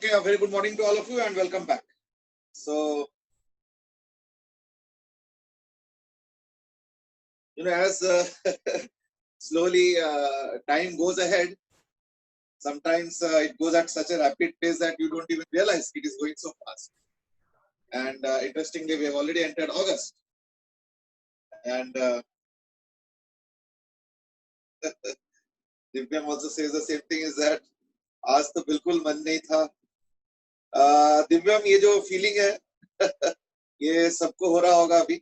Okay, a very good morning to all of you and welcome back. So, as slowly time goes ahead, sometimes it goes at such a rapid pace that you don't even realize it is going so fast. And interestingly, we have already entered August. And Divyam also says the same thing is that आज तो बिल्कुल मन नहीं था. दिव्यम ये जो feeling है ये सबको हो रहा होगा अभी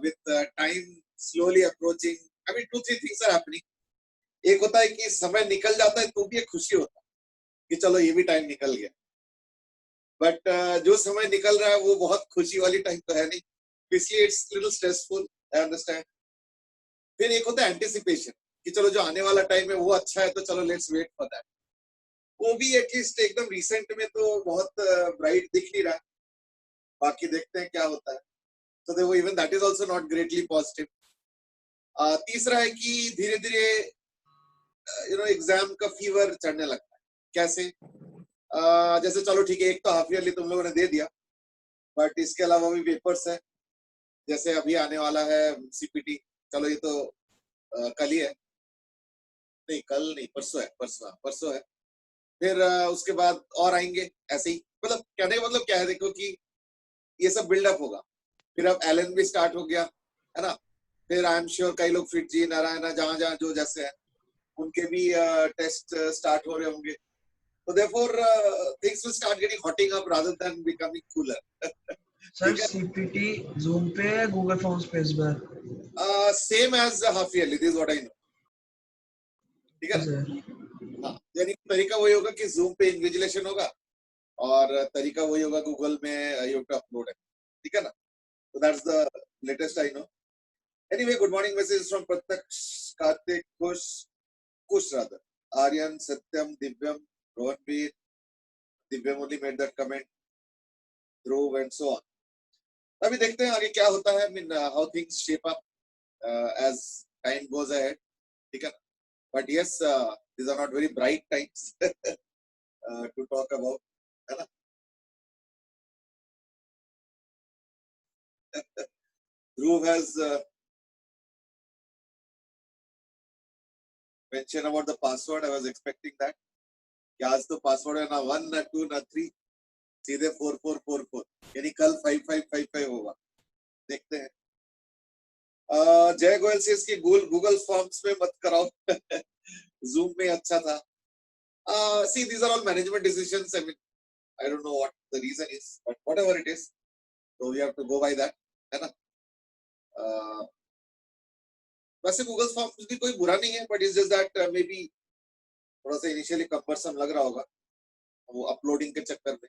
with time slowly approaching. I mean, 2-3 things are happening. एक होता है कि समय निकल जाता है तो भी एक खुशी होता है कि चलो ये भी टाइम निकल गया. बट जो समय निकल रहा है वो बहुत खुशी वाली टाइम तो है नहीं, इसलिए it's little stressful. I understand. फिर एक होता है एंटिसिपेशन कि चलो जो आने वाला टाइम है वो अच्छा है तो चलो लेट्स वेट फॉर दैट. वो भी एटलीस्ट एकदम रिसेंट में तो बहुत ब्राइट दिख नहीं रहा. बाकी देखते हैं क्या होता है. तो देखो even that is also not greatly positive. तीसरा है कि धीरे धीरे एग्जाम का फीवर चढ़ने लगता है. कैसे? जैसे चलो ठीक है, एक तो हाफ ईयरली तुम लोगों ने दे दिया, बट इसके अलावा भी पेपर्स है. जैसे अभी आने वाला है सीपीटी. चलो ये तो कल ही है. नहीं कल नहीं, परसों है. परसों है. फिर उसके बाद और आएंगे ऐसे ही. मतलब कहने का मतलब क्या है, देखो कि ये सब बिल्डअप होगा. फिर अब एलन भी स्टार्ट हो गया है ना. फिर आई एम श्योर कई लोग फिट जी नारायण जहां जहां जो जैसे है उनके भी टेस्ट स्टार्ट हो रहे होंगे. So therefore, things will start getting hotting up rather than becoming cooler. Sir CPT Zoom पे है, Google Forms पे इस बार. Same as half yearly. This is what I know. ठीक है ना? हाँ, यानी तरीका वही होगा कि Zoom पे इन्विजिलेशन होगा और तरीका वही होगा Google में you have to upload है. ठीक है ना? So that's the latest I know. Anyway, good morning message from Prataksh, Karthik, Kush rather, Aryan, Satyam, Divyam, Rohanveer. Divyam only made that comment. Dhruv and so on. अभी देखते हैं आगे क्या होता है. I mean, how things shape up as time goes ahead. ठीक है ना? But yes, these are not very bright times to talk about, है ना? Dhruv has mentioned about the password. I was expecting that. कि आज तो password है ना 1 ना 2 ना 3, सीधे 4444, यानी कल 5555 होगा. देखते हैं. जय गोयल से इसकी गूगल फॉर्म्स में मत कराओ. जूम में अच्छा था. See, these are all management decisions. I mean, I don't know what the reason is, but whatever it is, so we have to go by that, है ना. वैसे गूगल फॉर्म्स भी कोई बुरा नहीं है, but it's just that maybe थोड़ा सा इनिशियली कम्बरसम लग रहा होगा वो अपलोडिंग के चक्कर में.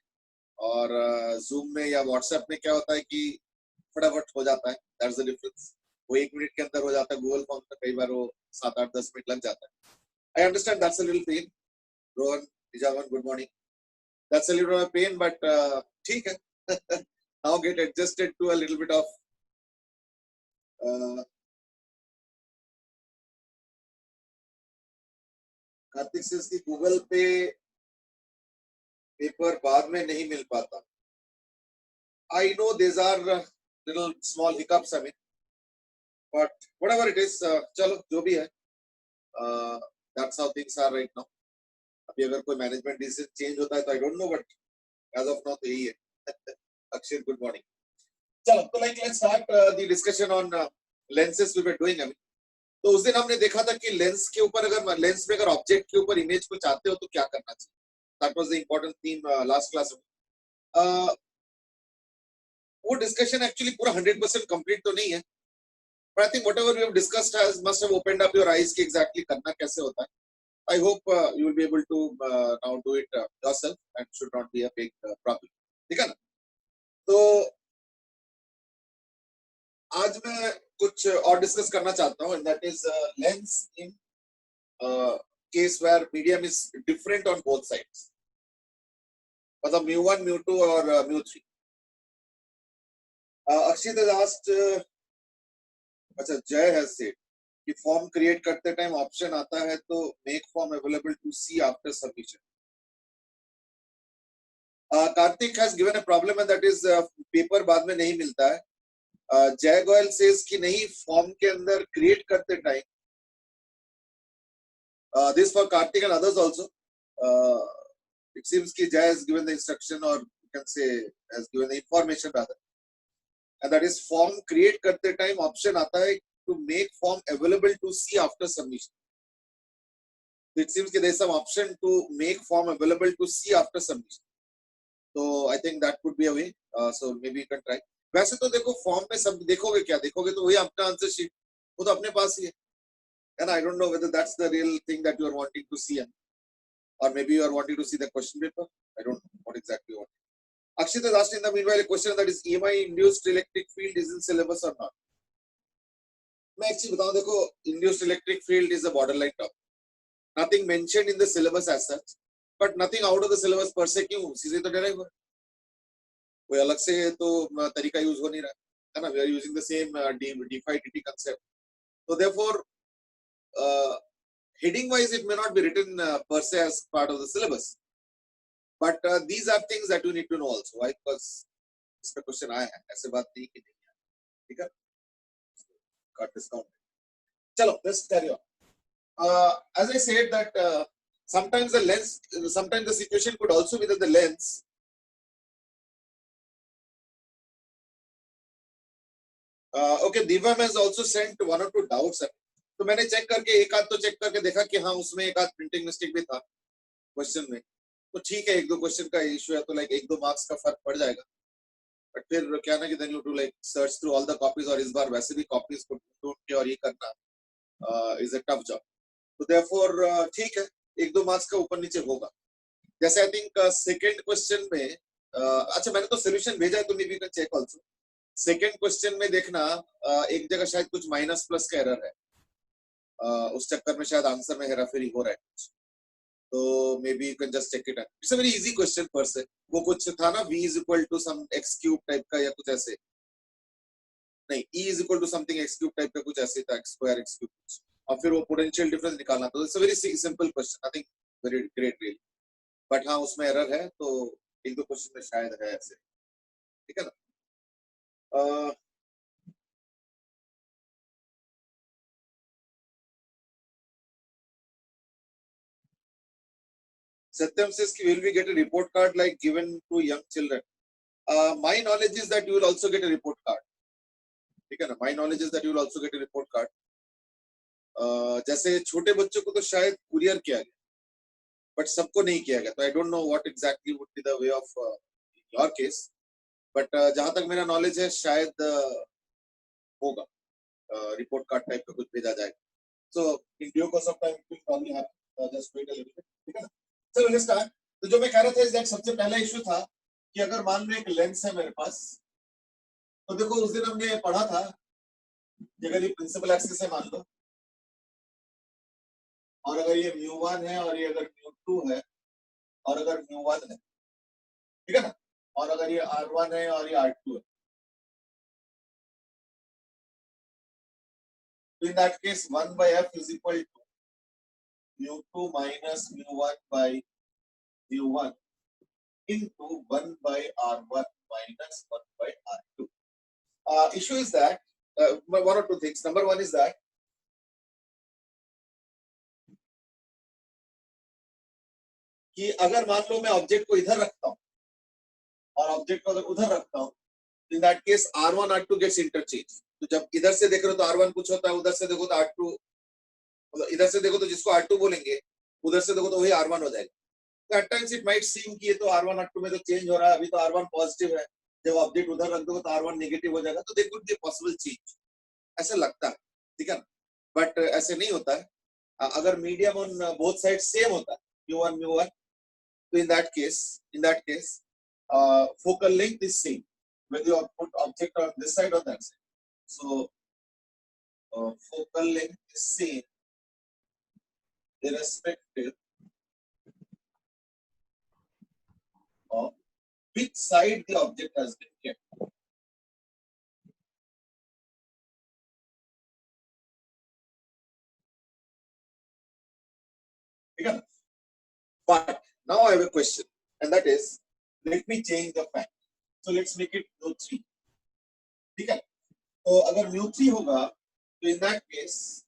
और जूम में या व्हाट्सएप में क्या होता है कि फटाफट हो जाता है. That's the difference. वो 1 मिनट के अंदर हो जाता है. गूगल फॉर्म में कई बार वो 7-8-10 मिनट लग जाता है. I understand that's a little pain. Rohan Nijawan, good morning. That's a little bit of a pain, but ठीक है. Now get adjusted to a little bit of Kartik से की गूगल पे पेपर बाद में नहीं मिल पाता. I know these are little small hiccups, I mean, but whatever it is, चलो जो भी है, that's how things are right now. अभी अगर कोई मैनेजमेंट डिसीजन चेंज होता है तो I don't know, but as of now तो यही है. Akshay, good morning. चलो तो let's start the discussion on lenses we were doing. I mean, तो उस दिन हमने देखा था कि लेंस के ऊपर अगर लेंस में अगर ऑब्जेक्ट के ऊपर इमेज को चाहते हो तो क्या करना चाहिए. That was the important theme last class में. वो डिस्कशन एक्चुअली पूरा 100% कंप्लीट तो नहीं है, but I think whatever we have discussed has must have opened up your eyes कि एग्जैक्टली करना कैसे होता है. I hope you will be able to now do it yourself and should not be a big problem. ठीक है ना. तो आज मैं कुछ और डिस्कस करना चाहता हूँ, and that is lens in case where medium is different on both sides. मतलब mu1, mu2 और mu3. Akshit has asked, अच्छा जय has said कि फॉर्म क्रिएट करते टाइम ऑप्शन आता है तो make form available to see after submission. Karthik has given a problem and that is paper बाद में नहीं मिलता है. Jay Goyal says कि नहीं form के अंदर create करते time. This for Karthik and others also. It seems कि Jay has given the instruction or you can say has given the information rather. And that is form create करते time option आता है to make form available to see after submission. It seems that there is some option to make form available to see after submission. So I think that could be a way. So maybe you can try. वैसे तो देखो form में सब देखोगे क्या देखोगे तो वही अपना आंसर शीट वो तो अपने पास ही है. And I don't know whether that's the real thing that you are wanting to see, or maybe you are wanting to see the question paper. I don't know what exactly you want. Akshit has asked in the meanwhile a question that is EMI induced electric field is in syllabus or not. मैं एक चीज बताऊं देखो induced electric field is a borderline topic. Nothing mentioned in the syllabus as such, but nothing out of the syllabus per se क्यों सीधे तो derive हुआ कोई अलग से तो तरीका यूज हो नहीं रहा है ना. We are using the same d-phi dt concept. So therefore heading wise it may not be written per se as part of the syllabus, but these are things that you need to know also. Why? Because इसका question आया है ऐसे बात नहीं कि नहीं है. ठीक है got discount. चलो let's carry on. As I said that sometimes the lens, sometimes the situation could also be that the lens okay, Divam has also sent one or two doubts. तो मैंने चेक करके एक आध तो check करके देखा कि हाँ उसमें एक आध प्रिंटिंग मिस्टेक भी था क्वेश्चन में. तो ठीक है एक दो क्वेश्चन का इशू है तो लाइक एक दो मार्क्स का फर्क पड़ जाएगा. बट फिर क्या ना कि then you to like search through all the copies और इस बार वैसे भी कॉपीज को ढूंढ के और ये करना इज अ टफ जॉब. तो देयरफॉर ठीक है एक दो मार्क्स का ऊपर नीचे होगा. जैसे आई थिंक सेकंड क्वेश्चन में अच्छा मैंने तो सोल्यूशन भेजा है तो maybe you can check also. Second question में देखना एक जगह शायद कुछ माइनस प्लस का एरर है. उस चक्कर में शायद आंसर में हेराफेरी हो रहा है कुछ. तो maybe you can just check it. It's a very easy question per se. वो कुछ था ना v is equal to some x cube type का या कुछ ऐसे नहीं e is equal to something x cube type का कुछ ऐसे था x स्क्वायर x क्यूब और फिर वो पोटेंशियल डिफरेंस निकालना. तो it's a very simple question. I think very great really. But हाँ उसमें एरर है तो एक दो क्वेश्चन में शायद है ऐसे. ठीक है ना. Satyam says, will we get a report card like given to young children? My knowledge is that you will also get a report card. ठीक है ना. My knowledge is that you will also get a report card. जैसे छोटे बच्चों को तो शायद courier किया गया, बट सबको नहीं किया गया. तो I don't know what exactly would be the way of your case. But जहां तक मेरा नॉलेज है शायद होगा रिपोर्ट कार्ड टाइप का कुछ भेजा जाएगा. So in due course of time it will probably happen. Just wait a little bit. ठीक है ना. चलो लेट्स स्टार्ट. तो जो मैं कह रहा था इज दैट सबसे पहला इशू था कि अगर मान लो एक लेंस है मेरे पास तो देखो उस दिन हमने पढ़ा था कि अगर ये प्रिंसिपल एक्सिस है मान लो और अगर ये μ1 है और ये अगर μ2 है और अगर μ1 है. ठीक है ना. और अगर ये r1 है और ये r2 है. तो इन that case 1 by f is equal to μ2 minus μ1 by μ1 into 1 by r1 minus 1 by r2. Issue is that one or two things. Number one is that कि अगर मान लो मैं ऑब्जेक्ट को इधर रखता हूं और ऑब्जेक्ट को अगर उधर रखता हूं in that case r1 r2 gets interchange. तो जब इधर से देख रहे हो तो r1 कुछ होता है, उधर से देखो तो r2, मतलब इधर से देखो तो जिसको r2 बोलेंगे उधर से देखो तो वही r1 हो जाएगा. तो at times it might seem कि ये तो r1 r2 में तो चेंज हो रहा है. अभी तो r1 पॉजिटिव है, जब ऑब्जेक्ट उधर रख दोगे तो r1 नेगेटिव हो जाएगा. तो there could be possible change ऐसा लगता है. ठीक है ना. बट ऐसे नहीं होता है. अगर medium on both side same होता है μ1 μ1 तो in that case focal length is same whether you put object on this side or that side. So focal length is same irrespective of which side the object has been kept. But now I have a question, and that is let me change the fact, so let's make it mu3, ठीक है। तो अगर mu3 होगा तो इन that case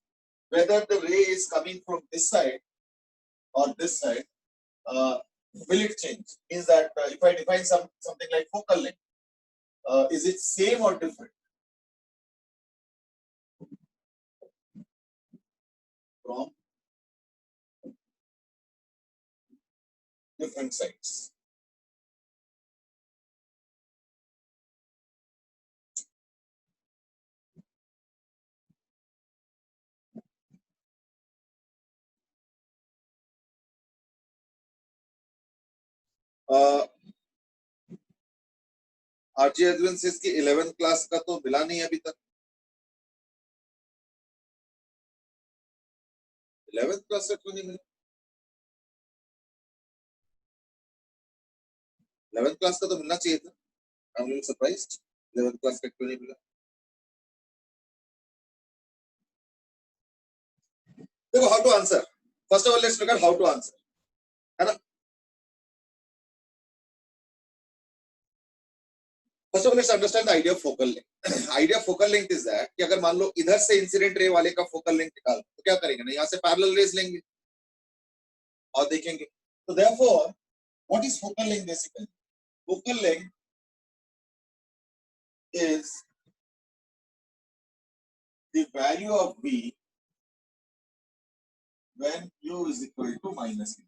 whether the ray is coming from this side or this side, will it change? Means that if I define something like focal length, is it same or different from different sides? RJ advances की 11th class का तो मिला नहीं अभी तक। 11th class का क्यों नहीं मिला? 11th क्लास का तो मिलना चाहिए था। I am surprised 11th class का क्यों नहीं मिला। देखो how to answer, first of all let's look at how to answer, है ना। First of all let's understand the idea of focal length. Idea of focal length is that कि अगर मान लो इधर से इंसिडेंट रे वाले का फोकल लेंथ निकाल तो क्या करेंगे ना, यहाँ से पैरेलल रेज लेंगे और देखेंगे। तो therefore what is focal length basically? Focal length is the value of V when U is equal to minus V.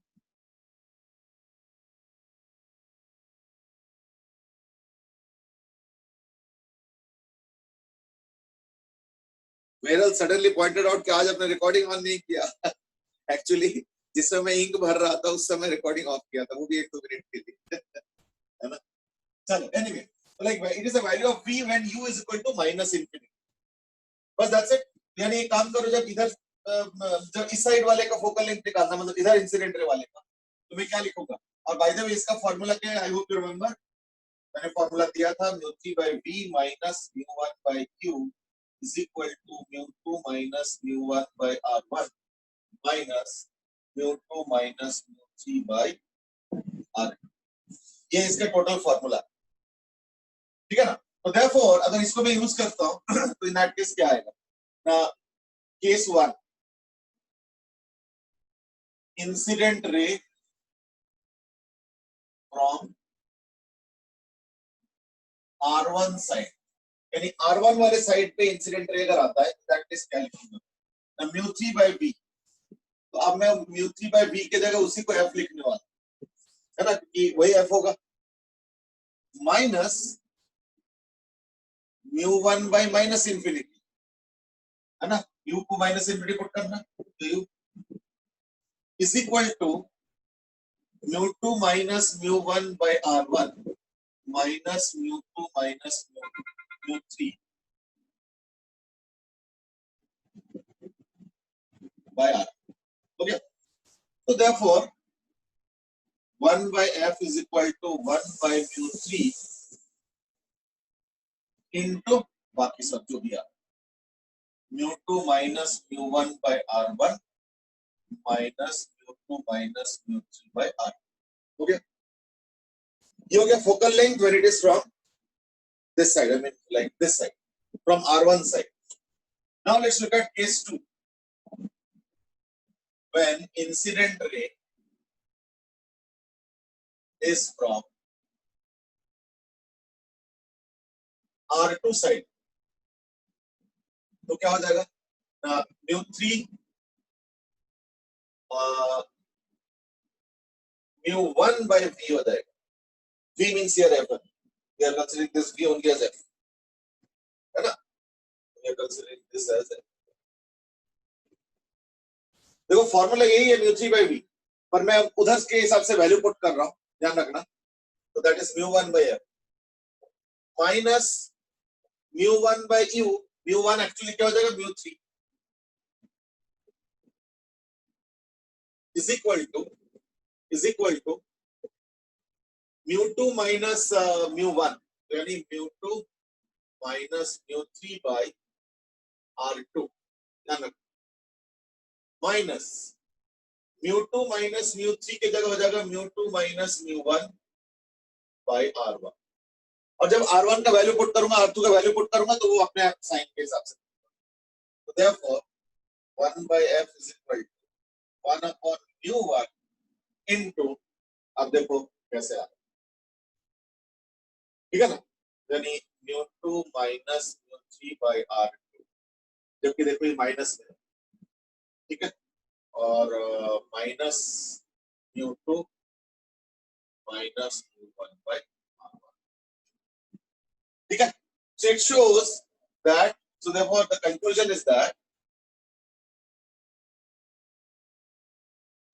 Meral suddenly pointed out कि आज अपने रिकॉर्डिंग ऑन नहीं किया। एक्चुअली जिस समय इंक भर रहा था उस समय रिकॉर्डिंग ऑफ किया था, वो भी 1-2 मिनट के लिए, है ना। चलो anyway, like it is a value of V when U is equal to minus infinity. बस दैट्स इट। यानी एक काम करो, जब इधर जब इस साइड वाले का फोकल लेंथ निकालना, मतलब इधर इंसिडेंट रे वाले का, तो मैं क्या लिखूंगा? और बाय द वे इसका फार्मूला क्या है? आई होप यू रिमेंबर, मैंने फार्मूला दिया था mu3 by V minus mu1 by Q is equal to mu2 minus mu1 by R1 minus mu2 minus mu3 by R2। ये इसका टोटल फार्मूला, ठीक है ना। तो देयरफॉर अगर इसको मैं यूज करता हूं तो इन दैट केस क्या आएगा ना, case 1 incident ray from R1 side, यानी R1 वाले साइड पे इंसिडेंट रे अगर आता है दैट केस क्या लिखूंगा ना, mu3 by V। तो अब मैं mu3 by V के जगह उसी को f लिखने वाला, है ना, कि वही f होगा, minus mu1 by minus infinity, है ना, u को माइनस इंफिनिटी पुट करना, तो u is equal to mu2 minus mu1 by R1 minus mu2 minus mu3 by R। Okay, तो therefore 1 by f is equal to 1 by mu3 into बाकी सब जो भी आ, mu2 minus mu1 by R1 minus mu2 minus mu3 by R। Okay, ये हो गया focal length when it is from this side, I mean like this side, from R1 side। Now let's look at case 2, when incident ray is from R2 side, तो क्या हो जाएगा ना, mu3 mu1 by V हो जाएगा। V means here f1, we are considering this V only as f, है ना, we are considering this as f। देखो फॉर्मूला यही है mu3 by V, पर मैं उधर के हिसाब से वैल्यू पुट कर रहा हूं, ध्यान रखना। तो that is mu1 by f minus mu1 by u, mu1 actually क्या हो जाएगा mu3 is equal to mu2 minus mu1, यानी mu2 minus mu3 by R2, ध्यान रखना, माइनस mu2 माइनस mu3 की जगह हो जाएगा mu2 minus mu1 by R1, और जब R1 का वैल्यू पुट करूंगा, R2 का वैल्यू पुट करूंगा तो वो अपने आप साइन के हिसाब से, तो therefore 1 by f is equal to 1 upon mu1 into, अब देखो कैसे आ रहा है, ठीक है ना, यानी mu2 minus mu3 by R2, जबकि देखो ये माइनस में है, ठीक है, और minus mu2 minus mu1 by R1, ठीक है. So it shows that, so therefore the conclusion is that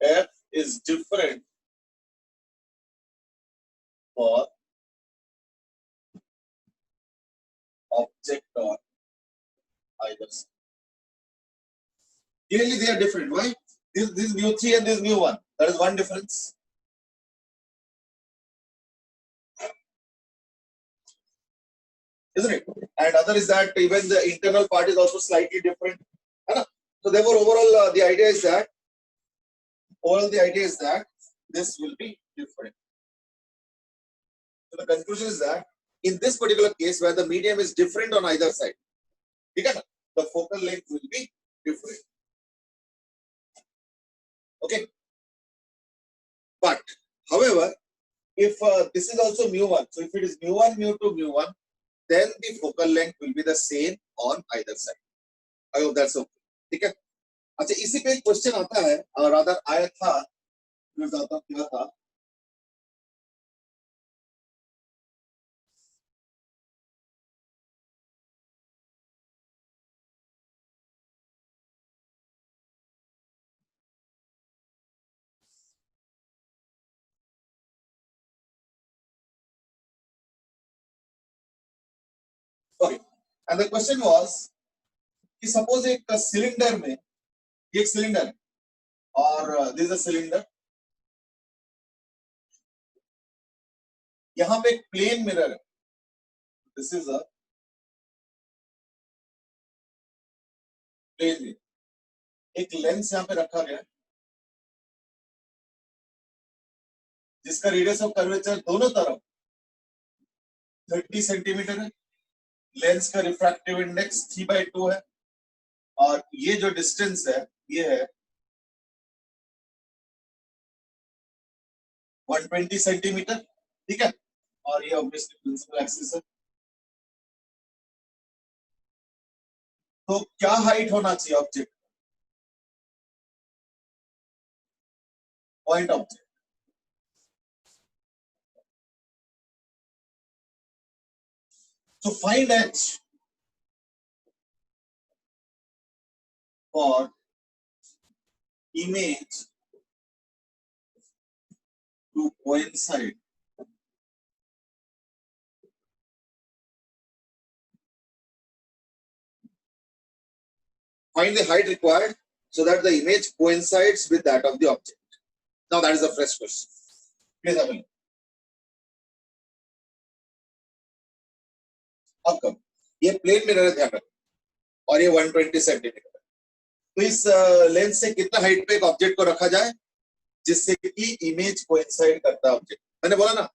f is different for object on either side. Clearly they are different. Why? This is mu3 and this is mu1. That is one difference. Isn't it? And other is that even the internal part is also slightly different. So therefore overall the idea is that this will be different. So the conclusion is that in this particular case where the medium is different on either side, the focal length will be different. Okay. But however, if this is also mu1, so if it is mu1, mu2, mu1, then the focal length will be the same on either side. I hope that's okay. ठीक है. अच्छा, इसी पे एक question आता है, और rather आया था, मैं बताता हूँ क्या था. Okay. And the question was कि सपोज एक सिलेंडर में, ये एक सिलेंडर है और दिस इज अ सिलेंडर, यहाँ पे एक प्लेन मिरर है, this is a plane mirror, एक लेंस यहाँ पे रखा गया है जिसका रेडियस ऑफ कर्वेचर दोनों तरफ 30 सेंटीमीटर है, लेंस का रिफ्रैक्टिव इंडेक्स 3/2 है, और ये जो डिस्टेंस है ये है 120 सेंटीमीटर, ठीक है, और ये ऑब्वियसली प्रिंसिपल एक्सिस है. तो क्या हाइट होना चाहिए object, point object? So find h for image to coincide find the height required so that the image coincides with that of the object. Now that is a fresh question. Please have a look. अब कब ये plane mirror ध्यान रखो और ये 120 centimetre, तो इस lens से कितना हाइट पे एक ऑब्जेक्ट को रखा जाए जिससे कि इमेज कोइंसाइड करता है ऑब्जेक्ट. मैंने बोला ना,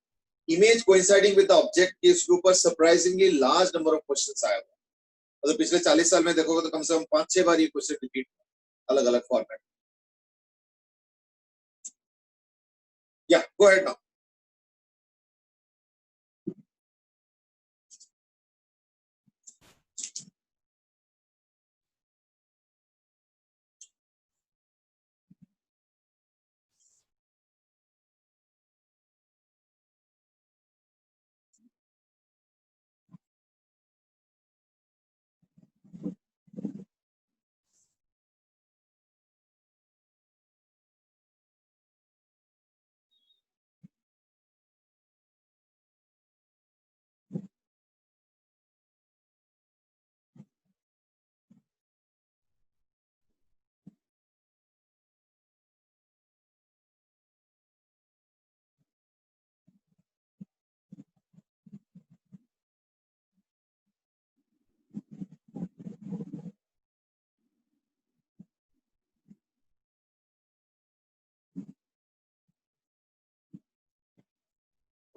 image coinciding with the object के इसके ऊपर surprisingly large number of questions आया हुआ. मतलब पिछले 40 साल में देखोगे तो कम से कम 5-6 बार ये क्वेश्चन रिपीट, अलग अलग फॉर्मेट. या go ahead now.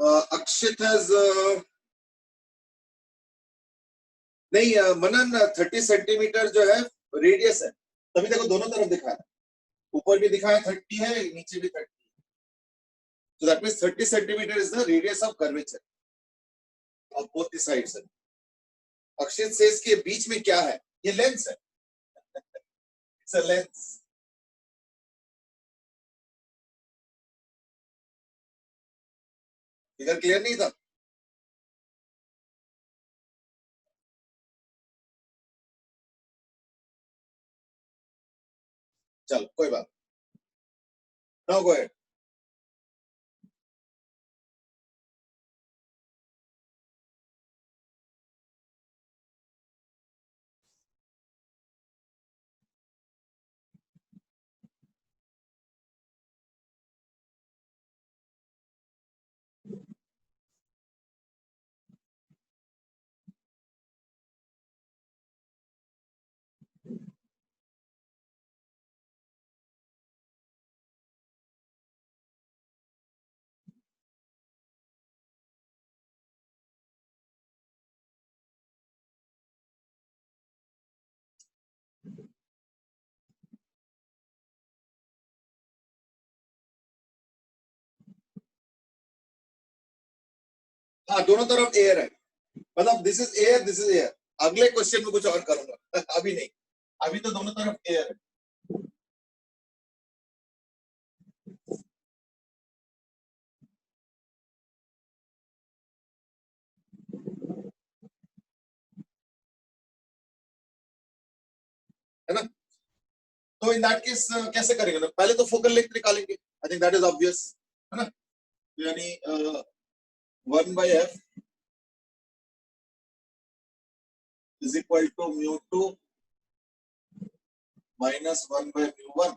Akshit has नहीं मनन 30 सेंटीमीटर जो है रेडियस है, तभी देखो दोनों तरफ दिखाया, ऊपर भी दिखाया 30 है, नीचे भी 30, so that means 30 centimeter is the radius of curvature of both the sides. अक्षित से इसके बीच में क्या है, ये लेंस है, it's a lens. Figure clear नहीं था? चलो कोई बात, नाउ गो अहेड. हाँ, दोनों तरफ एयर है, मतलब this is air, this is air. अगले क्वेश्चन में कुछ और करूंगा, अभी नहीं, अभी तो दोनों तरफ एयर है. है ना? तो इन दैट केस कैसे करेंगे ना, पहले तो फोकल लेंथ निकालेंगे, I think that is obvious, है ना? यानी 1/f is equal to μ2 minus 1/μ1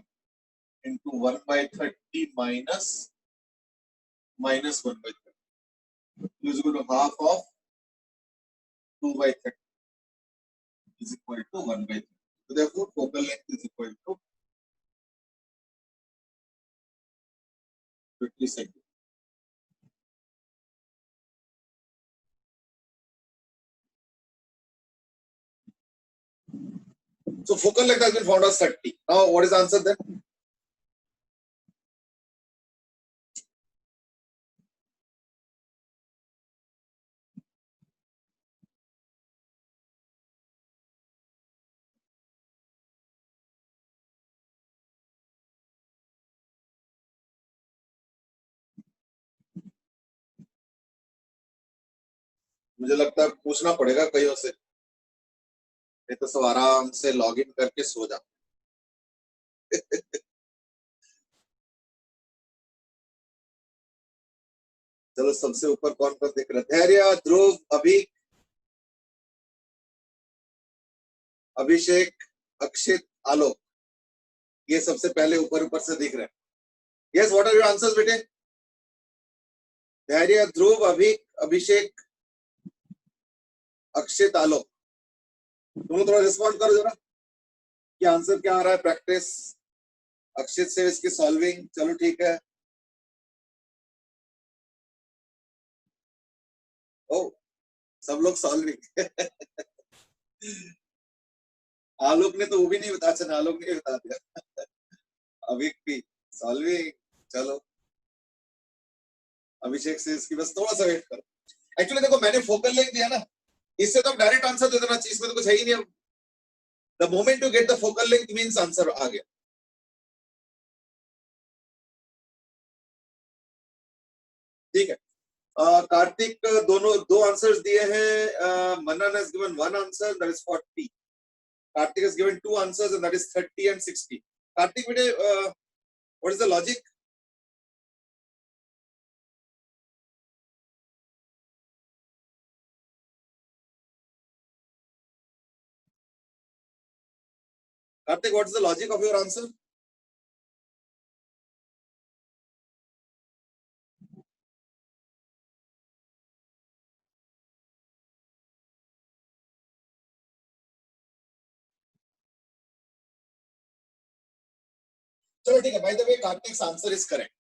into 1/30 minus 1/30 is equal to half of 2/30 is equal to 1/30. So therefore focal length is equal to 50 centimeters. So focal length has been found as 30. Now what is the answer then? मुझे लगता है पूछना पड़ेगा कईयों से, नहीं तो सब आराम से लॉग इन करके सो जा. चलो सबसे ऊपर कौन कौन दिख रहा है? धैर्य, ध्रुव, अभिषेक, अक्षित, आलोक, ये सबसे पहले ऊपर ऊपर से दिख रहे हैं. Yes, what are your answers बेटे? धैर्य, ध्रुव, अभिषेक, अक्षित, आलोक, तुम थोड़ा रिस्पॉन्ड करो जरा कि आंसर क्या आ रहा है. प्रैक्टिस. अक्षित से इसकी सॉल्विंग, चलो ठीक है. ओ, सब लोग सॉल्विंग. आलोक ने तो वो भी नहीं बता, अच्छा आलोक ने बता दिया. अभी भी सॉल्विंग, चलो. अभिषेक से इसकी बस थोड़ा सा वेट करो. एक्चुअली देखो मैंने फोकल लेंथ दिया ना, इससे तो डायरेक्ट आंसर दे देना चाहिए, इसमें तो कुछ है ही नहीं. अब the moment you get the focal length means answer आ गया. ठीक है. कार्तिक दोनों दो आंसर्स दिए हैं. Manan has given one answer, that is 40. Kartik has given two answers and that is 30 and 60. Kartik बेटे, what is the logic? Kartik, what is the logic of your answer? चलो ठीक है, by the way Kartik answer is correct.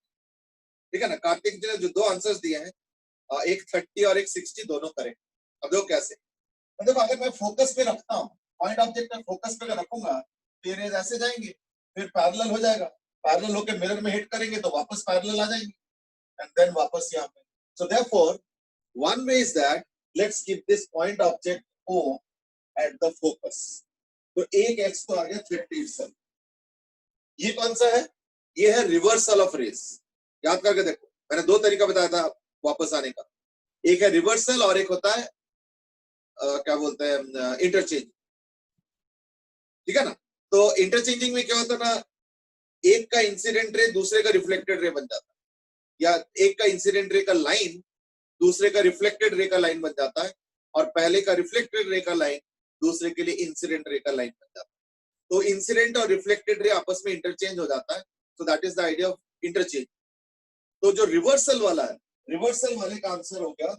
ठीक है ना? कार्तिक ने जो दो आंसर्स दिए हैं, एक 30 और एक 60 दोनों करें। अब देखो कैसे, मतलब अगर मैं फोकस पे रखता हूँ, पॉइंट ऑब्जेक्ट में फोकस पे रखूंगा तो ये रेज ऐसे जाएंगे, फिर पैरेलल हो जाएगा, पैरेलल होकर मिरर में हिट करेंगे तो वापस पैरेलल आ जाएंगे एंड देन वापस यहाँ पे। So therefore one way is that let's keep this point object O at the focus। तो एक x तो आ गया 30 itself। ये कौन सा है? ये है रिवर्सल ऑफ रेस। याद करके देखो, मैंने दो तरीका बताया था वापस आने का, एक है रिवर्सल और एक होता है क्या बोलते हैं इंटरचेंज। ठीक है ना? तो इंटरचेंजिंग में क्या होता है ना, एक का इंसिडेंट रे दूसरे का रिफ्लेक्टेड रे बन जाता है, या एक का इंसिडेंट रे का लाइन दूसरे का रिफ्लेक्टेड रे का लाइन बन जाता है, और पहले का रिफ्लेक्टेड रे का लाइन दूसरे के लिए इंसिडेंट रे का लाइन बन जाता है। तो इंसिडेंट और रिफ्लेक्टेड रे आपस में इंटरचेंज हो जाता है, so that is the idea of interchange. तो जो रिवर्सल वाला है, रिवर्सल वाले का आंसर हो गया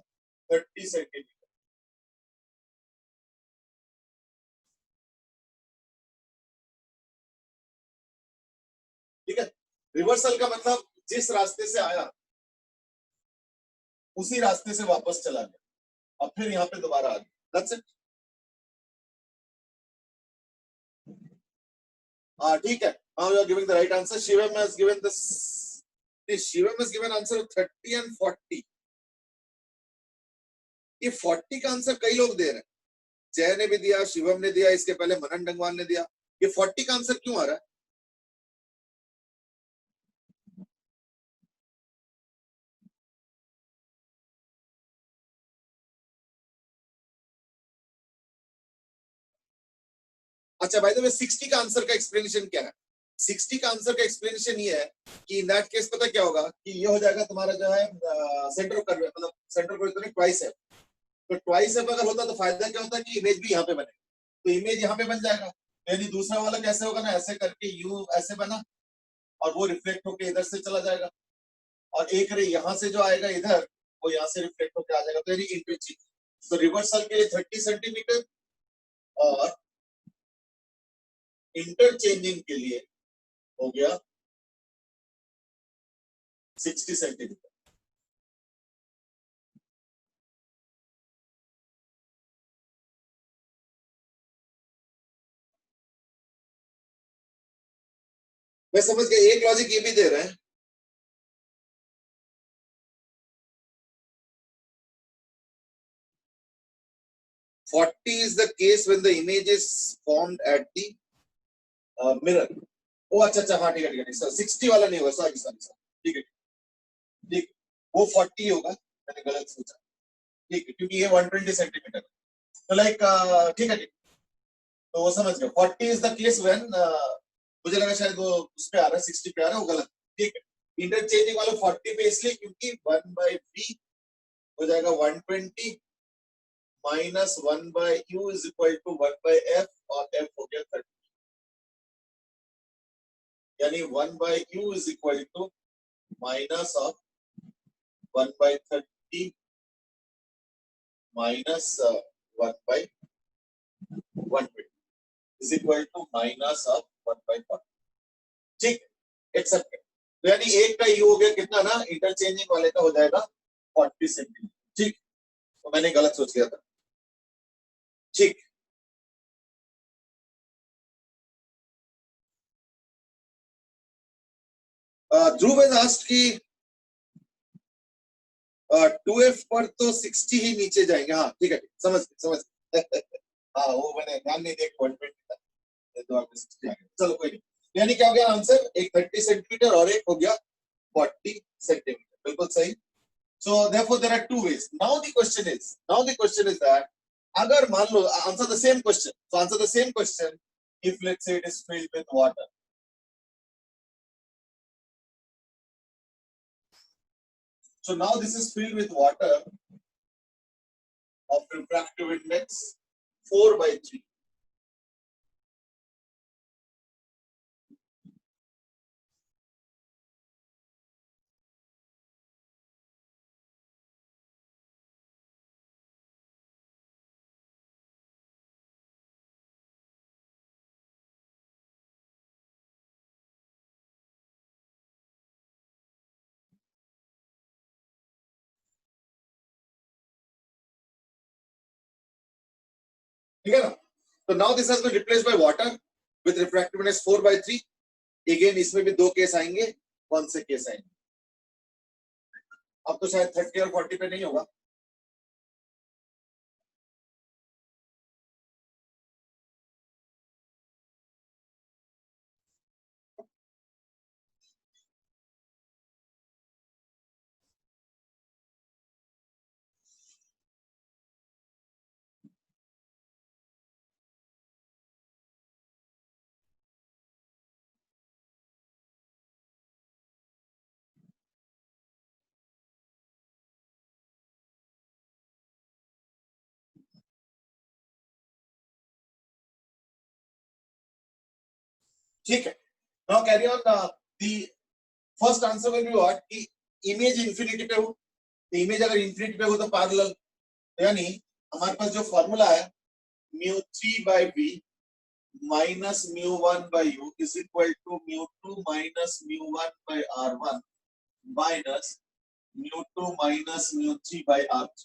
30 सेंटीमीटर। ठीक है, रिवर्सल का मतलब जिस रास्ते से आया उसी रास्ते से वापस चला गया और फिर यहाँ पे दोबारा आ गया। That's it. हाँ ठीक है, now you are giving the right answer। Shivam has given this, Shivam has given answer 30 and 40। ये 40 का आंसर कई लोग दे रहे हैं, जय ने भी दिया, शिवम ने दिया, इसके पहले मनन डंगवाल ने दिया। ये 40 का आंसर क्यों आ रहा है? अच्छा भाई, तो 60 का आंसर का एक्सप्लेनेशन क्या है? 60 का आंसर का एक्सप्लेनेशन ये है कि इन दैट केस पता क्या होगा कि ये हो जाएगा तुम्हारा जो है सेंटर ऑफ कर्व, मतलब सेंटर ऑफ कर्व ट्वाइस है। तो ट्वाइस है अगर होता तो फायदा क्या होता कि इमेज भी यहाँ पे बने, तो इमेज यहाँ पे बन जाएगा। यानी दूसरा वाला कैसे होगा ना, ऐसे करके यू ऐसे बना और वो रिफ्लेक्ट होके इधर से चला जाएगा, और एक रे यहाँ से जो आएगा इधर वो यहाँ से रिफ्लेक्ट होके आ जाएगा, तो यानी इंटरचेंज। तो रिवर्सल के लिए 30 सेंटीमीटर और इंटरचेंजिंग के लिए हो गया 60 सेंटीमीटर। मैं समझ गया, एक लॉजिक ये भी दे रहे हैं 40 is the case when the image is formed at the mirror। ओ अच्छा अच्छा, हाँ ठीक है ठीक है सर, 60 वाला नहीं होगा, सॉरी सॉरी सर, ठीक है ठीक, वो 40 होगा, मैंने गलत सोचा। ठीक है, क्योंकि ये 120 सेंटीमीटर है, तो लाइक ठीक है ठीक, तो वो समझ गया 40 इज द केस व्हेन, मुझे लगा शायद वो उस पे आ रहा है 60 पे आ रहा है, वो गलत। ठीक है, इंटरचेंजिंग वाला 40 पे इसलिए क्योंकि 1/v हो जाएगा 120 minus 1/u is equal to 1/f, और f हो गया 30, यानी 1/u is equal to minus of 1/30 minus 1/120 is equal to minus of 1/40। ठीक है, एक्सेप्ट। तो यानी एक का यू हो गया कितना ना, इंटरचेंजिंग वाले का हो जाएगा 40 सेंटीमीटर। ठीक, तो मैंने गलत सोच लिया था। ठीक, ध्रुव has asked कि 2f पर तो 60 ही नीचे जाएंगे। हाँ ठीक है, समझ समझ हाँ वो मैंने ध्यान नहीं दिया 120 था, तो आप 60 आ गए। चलो कोई नहीं, यानी क्या हो गया आंसर, एक 30 सेंटीमीटर और एक हो गया 40 सेंटीमीटर, बिल्कुल सही। So therefore there are two ways। Now the question is that अगर मान लो, answer the same question, so answer the same question if let's say it is filled with water। So now this is filled with water of refractive index 4/3। ठीक है ना? तो now this has been replaced by water with refractiveness 4/3. Again इसमें भी 2 case आएंगे. कौन से case आएंगे? अब तो शायद 30 और 40 पे नहीं होगा. ठीक है. Now carry on. The first answer will be what कि इमेज इंफिनिटी पे हो. तो इमेज अगर इंफिनिटी पे हो तो पैरेलल, यानी हमारे पास जो फॉर्मूला है μ3/v minus μ1/u is equal to μ2 minus μ1/r1 minus μ2 minus μ3/r3.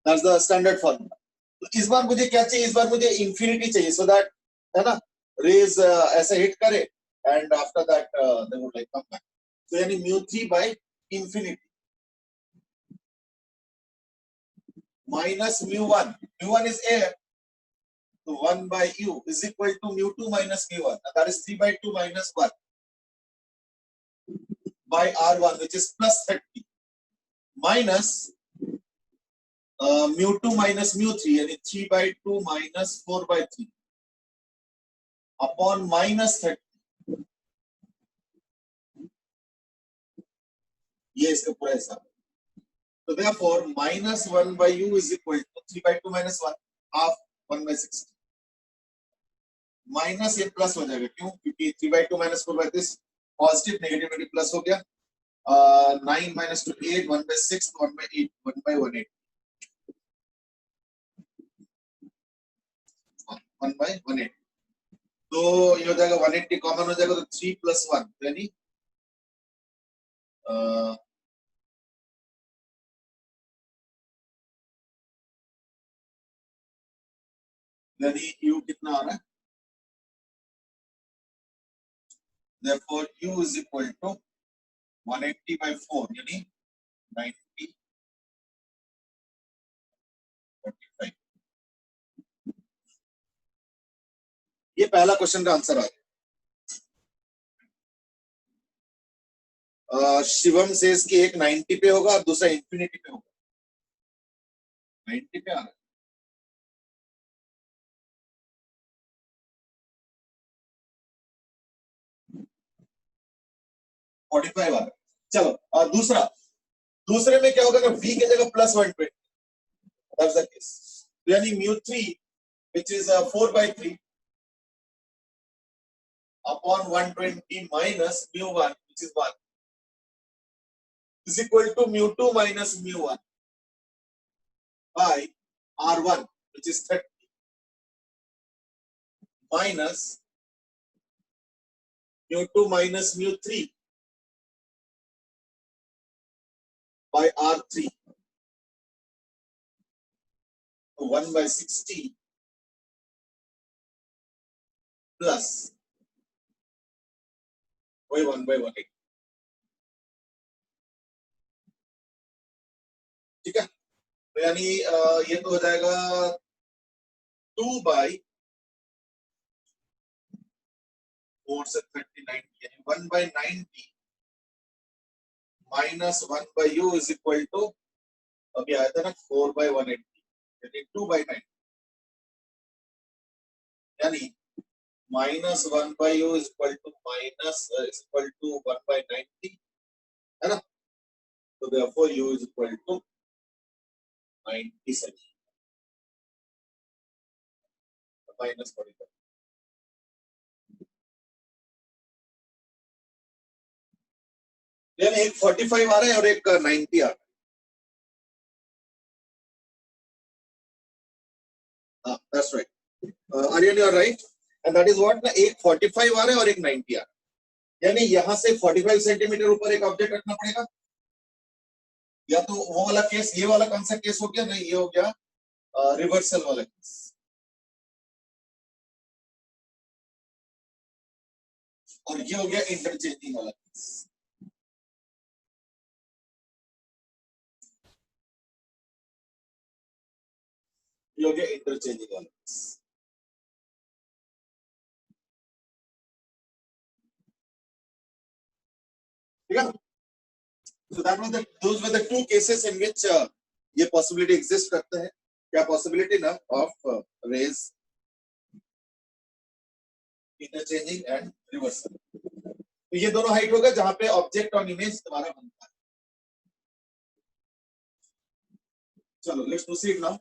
That's the standard formula. तो इस बार मुझे क्या चाहिए? इस बार मुझे इंफिनिटी चाहिए, सो दैट है ना रेज ऐसे हिट करे and after that they would like come back. तो यानी μ3/infinity minus μ1 is air, so 1/u is equal to μ2 minus μ1, that is 3/2 minus 1 by r1 which is plus 30 minus μ2 minus μ3 यानी 3/2 minus 4/3 upon minus 30. ये इसका पूरा हिसाब है. So therefore minus 1/u is equal to 3/2 minus 1 half 1/60 minus ये plus हो जाएगा. क्यों? क्योंकि 3/2 minus 4/3 positive negative negative plus हो गया. 9 minus 2 8 1/6 1/8 1/18 1/18. तो ये हो जाएगा 180 कॉमन हो जाएगा तो 3 + 1 यानी u कितना आ रहा है? Therefore u is equal to 180/4 यानी 90 45. ये पहला क्वेश्चन का आंसर आ गया. शिवम सेज कि एक 90 पे होगा और दूसरा इंफिनिटी पे होगा. 90 पे आ रहा है. $45 आ रहा है. चलो और दूसरे में क्या होगा ना v की जगह +120. That's the case. यानी μ3 which is 4/3 upon 120 minus μ1 which is 1 is equal to μ2 minus μ1 by r1 which is 30 minus μ2 minus μ3 by r3. 1/60 plus 1/180. ठीक है. तो यानी ये तो हो जाएगा 2/4 से 30 90 यानी 1/90 minus 1/u is equal to अभी आया था ना 4/180 यानी 2/90 यानी minus 1/u is equal to minus is equal to 1/90 है ना. तो therefore u is equal to 97 minus 45. यानी एक 45 आ रहा है और एक 90 आ रहा है. That's right. Aryan, you are right. And that is what ना एक 45 आ रहा है और एक 90 आ रहा है. यानी यहाँ से 45 सेंटीमीटर ऊपर एक ऑब्जेक्ट रखना पड़ेगा. या तो वो वाला केस, ये वाला कौन सा केस हो गया? नहीं, ये हो गया रिवर्सल वाला केस. और ये हो गया इंटरचेंजिंग वाला केस। ये हो गया इंटरचेंजिंग वाला केस। ठीक है, so that was those were the two cases in which ये possibility exist करते हैं। क्या possibility ना of rays interchanging and reversal। तो ये दोनों हाइट होगा जहां पे ऑब्जेक्ट और इमेज दोबारा बनता है। चलो let's proceed now.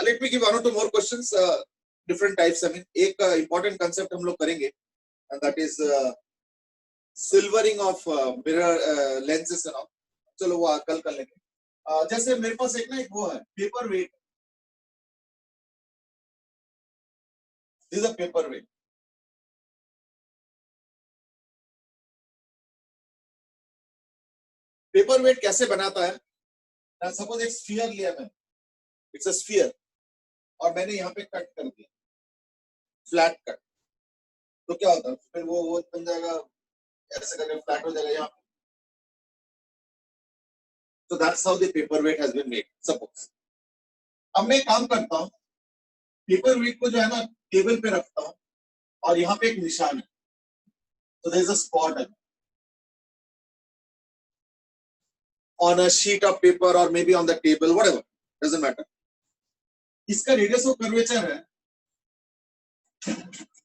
Let me give one और two more questions different types. I mean एक इंपॉर्टेंट कंसेप्ट हम लोग करेंगे and that is silvering of mirror lenses and all. चलो वो कल कर लेंगे। जैसे मेरे पास एक ना एक वो है paperweight, this is a paperweight. Paperweight कैसे बनाता है? सपोज एक स्फीयर लिया मैंने, इट्स अ स्फीयर, और मैंने यहाँ पे कट कर दिया, फ्लैट कट, तो क्या होता है फिर वो बन जाएगा, ऐसे करके फ्लैट हो जाएगा यहाँ पे। So that's how the paperweight has been made. Suppose अब मैं काम करता हूँ, पेपरवेट को जो है ना टेबल पे रखता हूँ और यहाँ पे एक निशान है, so there is a spot on a sheet of paper or maybe on the table, whatever, doesn't matter. इसका रेडियस ऑफ कर्वेचर है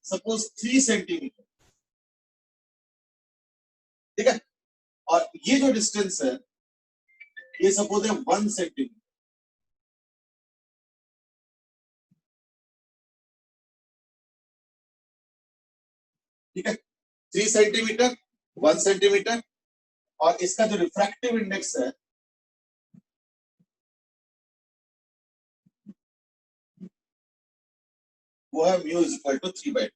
सपोज 3 सेंटीमीटर, ठीक है, और ये जो डिस्टेंस है ये सपोज है 1 सेंटीमीटर। ठीक है, 3 सेंटीमीटर, 1 सेंटीमीटर, और इसका जो रिफ्रैक्टिव इंडेक्स है वो है म्यू इज इक्वल टू 3/2।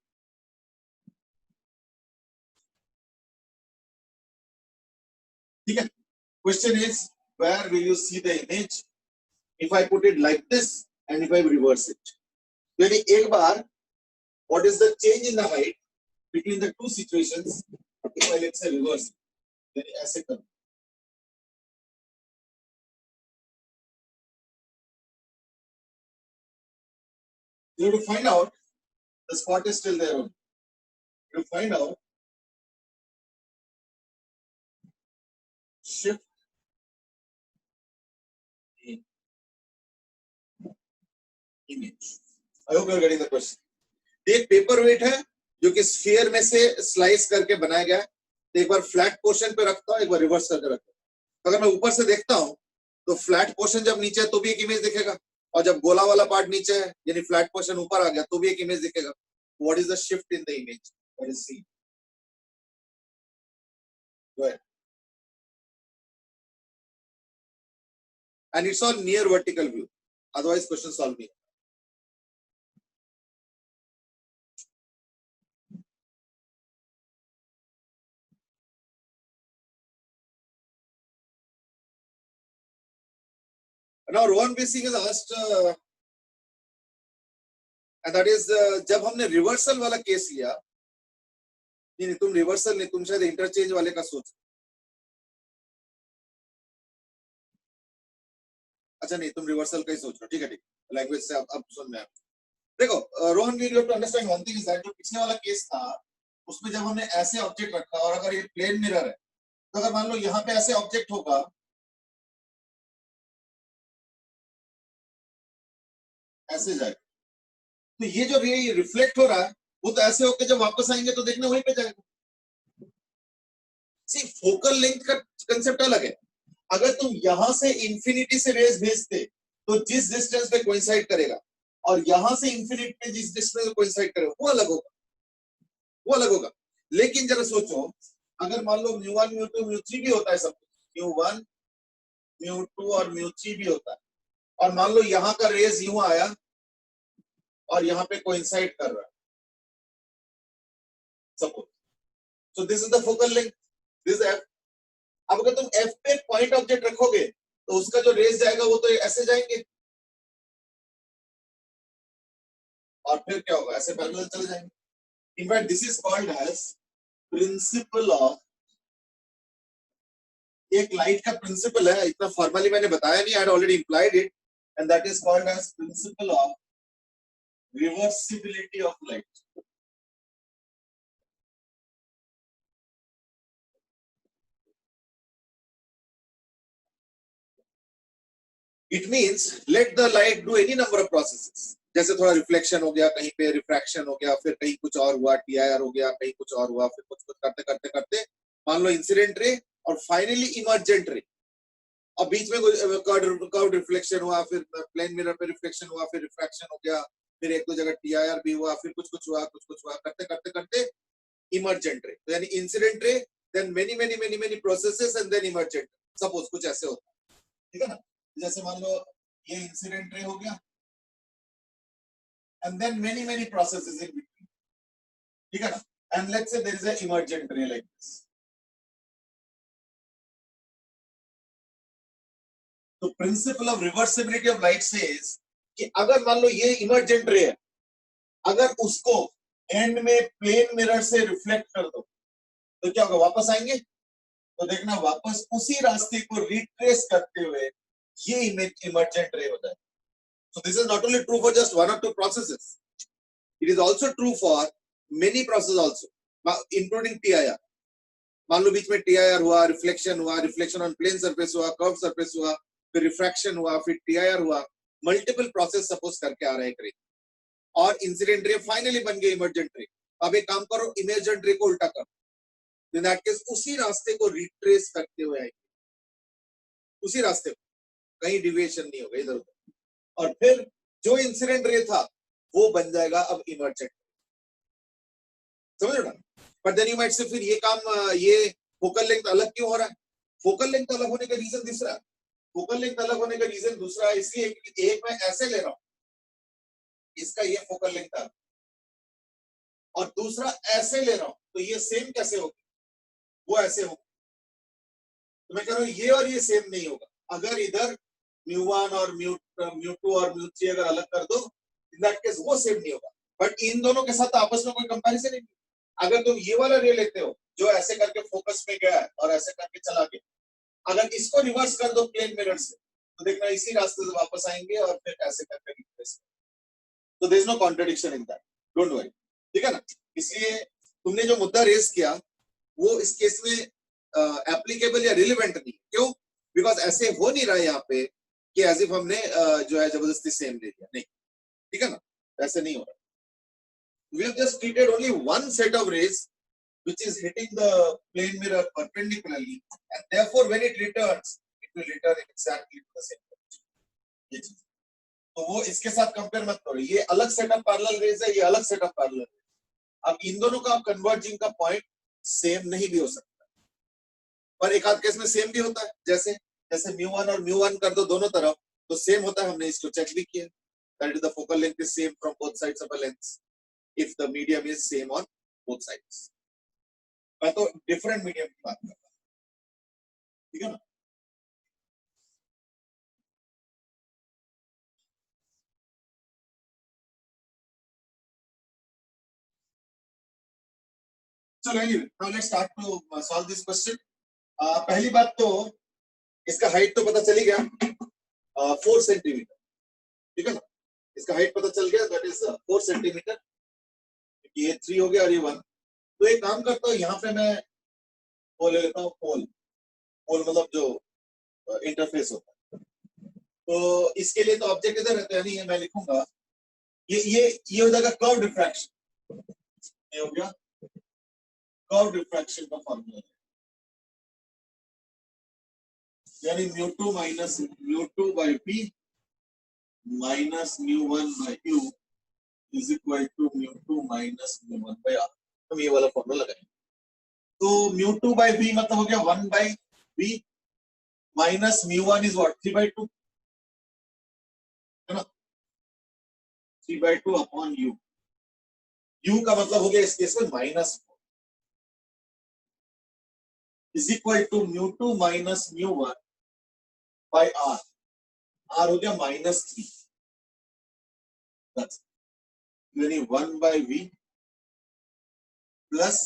ठीक है, question is where will you see the image if I put it like this and if I reverse it। यानी एक बार what is the change in the height between the two situations if I let's say reverse, यानी ऐसे करूं, you have to find out the spot is still there only, you find out shift in image। I hope you are getting the question। एक paper wait है जो कि sphere में से slice करके बनाया गया है, तो एक बार फ्लैट पोर्शन पे रखता हूं, एक बार रिवर्स करके रखता हूं। अगर मैं ऊपर से देखता हूं तो फ्लैट पोर्शन जब नीचे है तो भी एक इमेज दिखेगा, और जब गोला वाला पार्ट नीचे है यानी फ्लैट पोर्शन ऊपर आ गया तो भी एक इमेज दिखेगा। What is the shift in the image that is seen? And it's all near vertical view, otherwise question solve नहीं। Now Rohan B. Singh has asked and that is जब हमने reversal वाला केस लिया, नहीं तुम reversal नहीं, तुम शायद इंटरचेंज वाले का सोच, अच्छा नहीं तुम रिवर्सल का ही सोच रहे हो, ठीक है, ठीक, लैंग्वेज से अब सुन में। देखो Rohan, you have to understand one thing is that जो पिछले वाला केस था उसमें जब हमने ऐसे ऑब्जेक्ट रखा और अगर ये प्लेन मिरर है तो अगर मान लो यहाँ पे ऐसे ऑब्जेक्ट होगा, ऐसे जाएगा, तो ये जो रे रिफ्लेक्ट हो रहा है वो तो ऐसे होके जब वापस आएंगे तो देखने वहीं पे जाएगा। सी फोकल लेंथ का कंसेप्ट अलग है। अगर तुम यहां से इंफिनिटी से रेज भेजते तो जिस डिस्टेंस पे कोइंसाइड करेगा, और यहां से इंफिनिटी पे जिस डिस्टेंस पे कोइंसाइड करेगा वो अलग होगा। वो अलग होगा। लेकिन जरा सोचो, अगर मान लो म्यू1 म्यू2 म्यू3 भी होता है, सब म्यू1 म्यू2 और म्यू3 भी होता है, और मान लो यहाँ का रेज यूं आया और यहाँ पे कोइंसाइड कर रहा है suppose, so this is the focal length, this F. अब अगर तुम एफ पे पॉइंट ऑब्जेक्ट रखोगे तो उसका जो रेज जाएगा वो तो ऐसे जाएंगे, और फिर क्या होगा, ऐसे पैरेलल चले जाएंगे। In fact this is called as principle of, एक लाइट का प्रिंसिपल है, इतना फॉर्मली मैंने बताया नहीं, I had already implied it, and that is called as principle of reversibility of light. It means let the light do any number of processes, जैसे थोड़ा reflection हो गया, कहीं पे रिफ्रैक्शन हो गया, फिर कहीं कुछ और हुआ, टीआईआर हो गया, कहीं कुछ और हुआ, फिर कुछ कुछ करते करते करते मान लो इंसिडेंट रे और फाइनली इमर्जेंट रे, और बीच में कर्व रिफ्लेक्शन हुआ, फिर प्लेन मिरर पे रिफ्लेक्शन हुआ, फिर रिफ्रैक्शन हो गया, फिर एक दो जगह टीआईआर भी हुआ, फिर कुछ कुछ हुआ, कुछ कुछ हुआ, करते करते करते इमर्जेंट रे, तो यानी incident ray, then many many many many processes and then emergent. Suppose कुछ ऐसे होता है, ठीक है ना, जैसे मान लो ये इंसिडेंट रे हो गया and then many processes in between, ठीक है ना, and let's say there is an emergent ray like this. तो principal of reversibility of light says कि अगर मान लो ये इमर्जेंट रे है, अगर उसको एंड में प्लेन मिरर से रिफ्लेक्ट कर दो तो क्या होगा, वापस आएंगे, तो देखना वापस उसी रास्ते को रिट्रेस करते हुए ये इमर्जेंट रे होता है। So this is not only true for just one or two processes, it is also true for many processes also, including TIR. मान लो बीच में TIR हुआ, रिफ्लेक्शन हुआ, रिफ्लेक्शन ऑन प्लेन सरफेस हुआ, कर्व सरफेस हुआ, फिर रिफ्रैक्शन हुआ, फिर TIR हुआ, मल्टीपल प्रोसेस सपोज करके आ रहा है एक रे, और इंसिडेंट रे फाइनली बन गया इमर्जेंट रे। अब एक काम करो, इमर्जेंट रे को उल्टा करो, इन दैट केस उसी रास्ते को रिट्रेस करते हुए आएंगे, उसी रास्ते को, कहीं डिविएशन नहीं होगा इधर उधर, और फिर जो इंसिडेंट रे था वो बन जाएगा अब इमर्जेंट, समझ रहे ना। But then you might say फिर ये काम, ये फोकल लेंथ अलग क्यों हो रहा है? फोकल लेंथ अलग होने का रीजन दूसरा, फोकल लेंथ अलग होने का रीजन दूसरा इसलिए कि एक मैं ऐसे ले रहा हूं, इसका ये फोकल लेंथ है, और दूसरा ऐसे ले रहा हूं, तो ये सेम कैसे होगी, वो ऐसे होगा। तो मैं कह रहा हूं ये और ये सेम नहीं होगा, अगर इधर म्यू1 और म्यू2 और म्यू3 अगर अलग कर दो, इन दैट केस वो सेम नहीं होगा। बट इन दोनों के साथ आपस में कोई कंपैरिजन नहीं। अगर तुम ये वाला रे लेते हो जो ऐसे करके फोकस में गया है और ऐसे करके चला गया, अगर इसको रिवर्स कर दो प्लेन मिरर से, तो देखना इसी रास्ते से वापस आएंगे और फिर ऐसे करके रिप्लेस। तो there is no contradiction in that, don't worry, ठीक है ना। इसलिए तुमने जो मुद्दा रेज किया वो इस केस में एप्लीकेबल या रिलेवेंट नहीं। क्यों? बिकॉज ऐसे हो नहीं रहा है यहाँ पे कि एज इफ हमने जो है जबरदस्ती सेम ले लिया, नहीं, ठीक है ना, ऐसे नहीं हो रहा। We have just treated only one set of rays which is hitting the plane mirror perpendicularly, and therefore when it returns, it will return exactly to the same point. तो वो इसके साथ कंपेयर मत करो, ये अलग सेट ऑफ पैरेलल रेज है, ये अलग सेट ऑफ पैरेलल रेज। अब इन दोनों का कन्वर्जिंग का पॉइंट सेम नहीं भी हो सकता, पर एक आध केस में सेम भी होता है, जैसे जैसे म्यू1 और म्यू1 कर दो दोनों तरफ तो सेम होता है, हमने इसको चेक भी किया, that is the focal length is same from both sides of a lens if the medium is same on both sides। मैं तो डिफरेंट मीडियम की बात कर रहा हूं, ठीक है ना। चलो anyway, now let's start to solve this question। पहली बात तो इसका हाइट तो पता चली गया, 4 सेंटीमीटर, ठीक है ना, इसका हाइट पता चल गया, दैट इज 4 सेंटीमीटर। ये 3 हो गया और ये 1। तो एक काम करता हूँ, यहाँ पे मैं वो ले लेता हूँ पोल, पोल मतलब जो इंटरफेस होता है। तो इसके लिए तो ऑब्जेक्ट इधर रहता है, नहीं है, मैं लिखूंगा ये हो जाएगा कर्व डिफ्रैक्शन, ये हो गया कर्व डिफ्रैक्शन का फॉर्मूला, यानी mu two minus mu two by P minus mu one by U is equal to mu two minus mu one by R. हम ये वाला फॉर्मूला लगाएंगे। तो μ2 by v मतलब हो गया 1 by v minus μ1 is what 3/2 है ना, 3/2 अपॉन u। u का मतलब हो गया इस केस में -4 is equal to μ2 minus μ1 by r। r हो गया -3, यानी 1 by v plus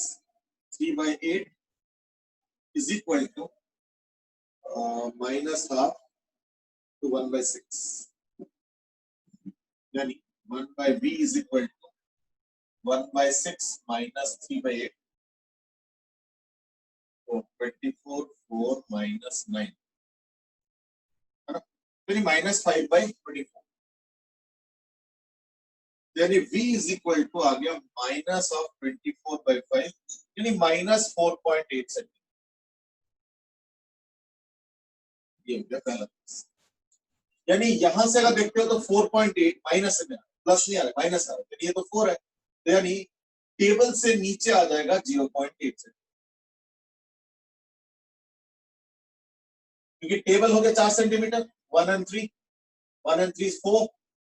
3/8 is equal to -half to 1/6, यानी 1 by v is equal to 1/6 minus 3/8, तो 24 4 माइनस 9 है ना, यानी -5/24, यानी v इज इक्वल टू आ गया माइनस ऑफ 24/5, यानी -4.8 सेंटीमीटर। ये हो गया पहला केस। यानी यहां से अगर देखते हो तो 4.8 माइनस में प्लस नहीं आ रहा, माइनस आ रहा है, ये तो 4 है, यानी टेबल से नीचे आ जाएगा 0.8 सेंटीमीटर, क्योंकि टेबल हो गया 4 सेंटीमीटर, 1 and 3, 1 and 3 is 4,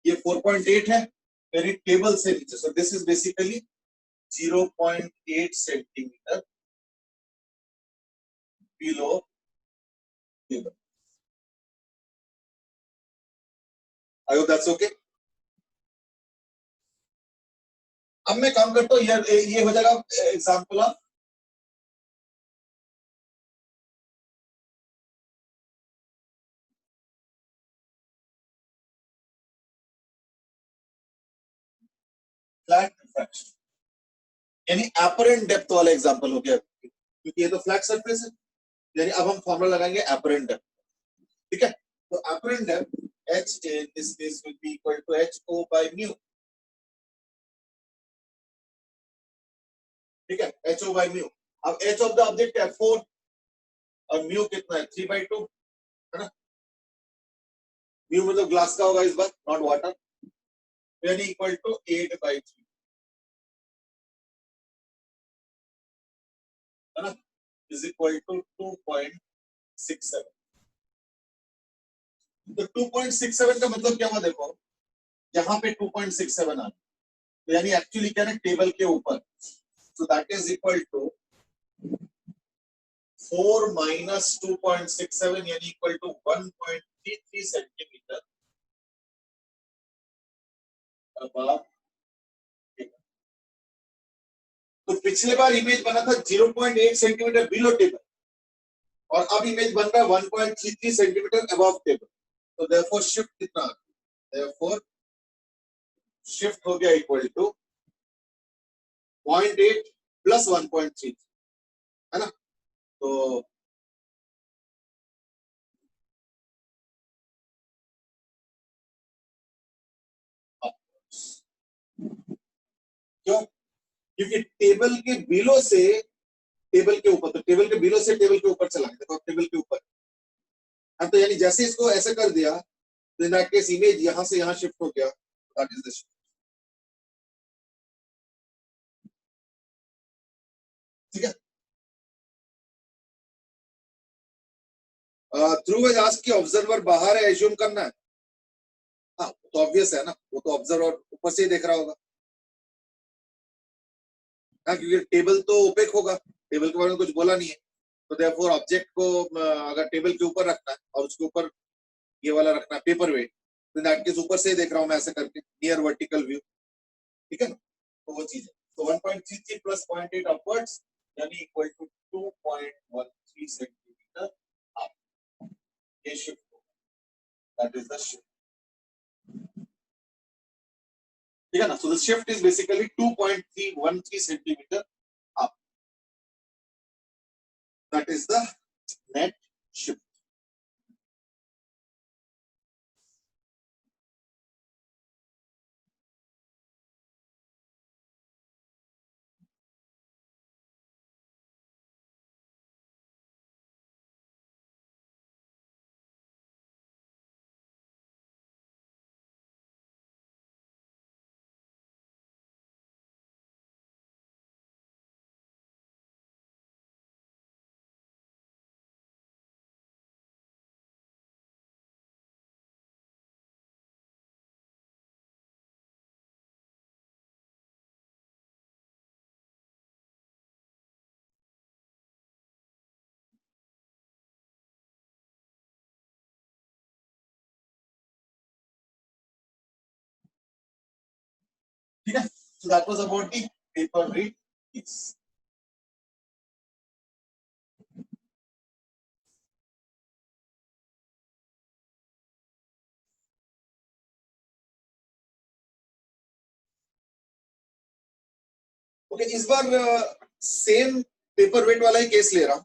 ये 4.8 है, यानी टेबल से नीचे, so this is basically 0.8 centimetre below table. I hope that's okay. अब मैं काम करता हूँ, ये हो जाएगा एग्जाम्पल ऑफ फ्लैट रिफ्रैक्शन, यानी अपरेंट डेप्थ वाला एग्जांपल हो गया, क्योंकि ये तो फ्लैट सरफेस है, यानी अब हम फॉर्मूला लगाएंगे अपरेंट डेप्थ। ठीक है, तो apparent depth h in this case will be equal to ho by mu। ठीक है, ho by mu। अब h ऑफ द ऑब्जेक्ट है 4 और mu कितना है 3/2 है ना, mu मतलब ग्लास का होगा इस बार, नॉट वाटर, यानी इक्वल टू 8/3 है ना, इज इक्वल टू 2.67। तो 2.67 का मतलब क्या हुआ, देखो यहाँ पे 2.67 आ, तो यानी एक्चुअली क्या है टेबल के ऊपर, so that is equal to 4 minus 2.67 यानी equal to 1.33 centimetre above table। तो पिछले बार इमेज बना था 0.8 सेंटीमीटर बिलो टेबल, और अब इमेज बन रहा है 1.33 सेंटीमीटर अबव टेबल, तो देयरफॉर शिफ्ट कितना, देयरफॉर शिफ्ट हो गया इक्वल टू 0.8 प्लस 1.33 है ना, तो क्यों, क्योंकि टेबल के बिलो से टेबल के ऊपर, तो टेबल के बिलो से टेबल के ऊपर चला गया, देखो टेबल के ऊपर, हाँ, तो यानी जैसे इसको ऐसे कर दिया, तो इन दैट केस इमेज यहां से यहां शिफ्ट हो गया, दैट इज द शिफ्ट। ठीक है, ध्रुव हैज आस्क्ड कि ऑब्जर्वर बाहर है, एज्यूम करना है, हाँ तो ऑब्वियस है ना, वो तो ऑब्जर्वर ऊपर से ही देख रहा होगा, हाँ क्योंकि टेबल तो ओपेक होगा, टेबल के बारे में कुछ बोला नहीं है, तो देयरफॉर ऑब्जेक्ट को अगर टेबल के ऊपर रखना है और उसके ऊपर ये वाला रखना है पेपर वेट, तो इन दैट केस ऊपर से ही देख रहा हूं मैं ऐसे करके, नियर वर्टिकल व्यू। ठीक है ना, तो वो चीज है, तो 1.33 प्लस 0.8 अपवर्ड्स यानी इक्वल टू 2.13 सेंटीमीटर अप, ये शिफ्ट होगा, दैट इज द शिफ्ट। ठीक है ना, so the shift is basically 2.313 centimetre up, that is the net shift. So that was about the paper weight case. Okay, इस बार same paper wait वाला ही case ले रहा हूं,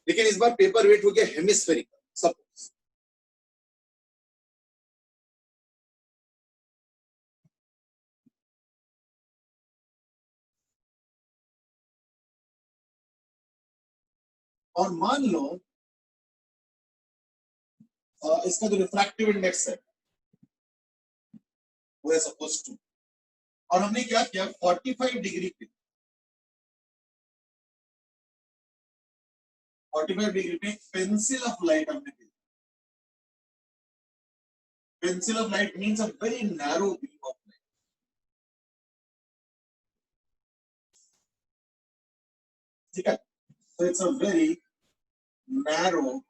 लेकिन इस बार पेपर वेट हो गया हेमिस्फेरिकल। सपोज और मान लो इसका जो रिफ्रैक्टिव इंडेक्स है वो है सपोज 2, और हमने क्या किया 45 डिग्री पे 45 डिग्री पे पेंसिल ऑफ लाइट हमने दी। Pencil of light means a very narrow beam of light. ठीक है, so it's a very narrow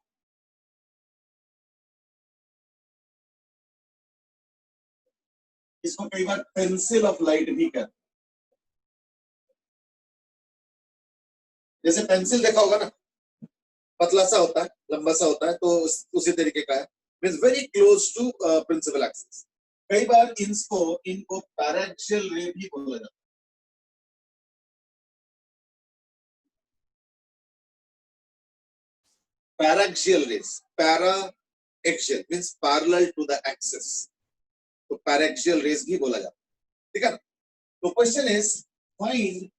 इसको कई बार पेंसिल ऑफ लाइट भी कहते हैं। जैसे पेंसिल देखा होगा ना, पतला सा होता है, लंबा सा होता है, तो उसी तरीके का है, means very close to principal axis. कई बार इनको पैराक्सियल रे भी बोला जाता है। Paraxial rays, para axial means parallel to the axis, तो पैराक्सियल रेस भी बोला जाता है। ठीक है ना? तो question is find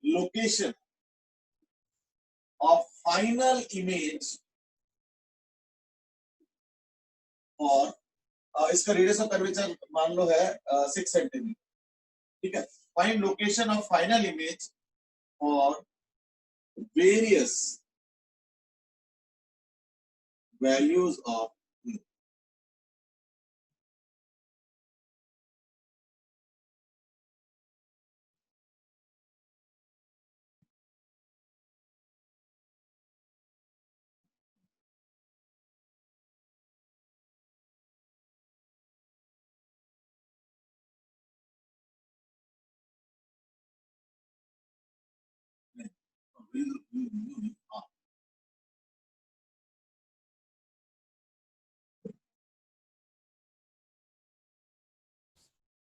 location of final image और इसका रेडियस ऑफ कर्वेचर मान लो है 6 सेंटीमीटर। ठीक है, find location of final image और various values of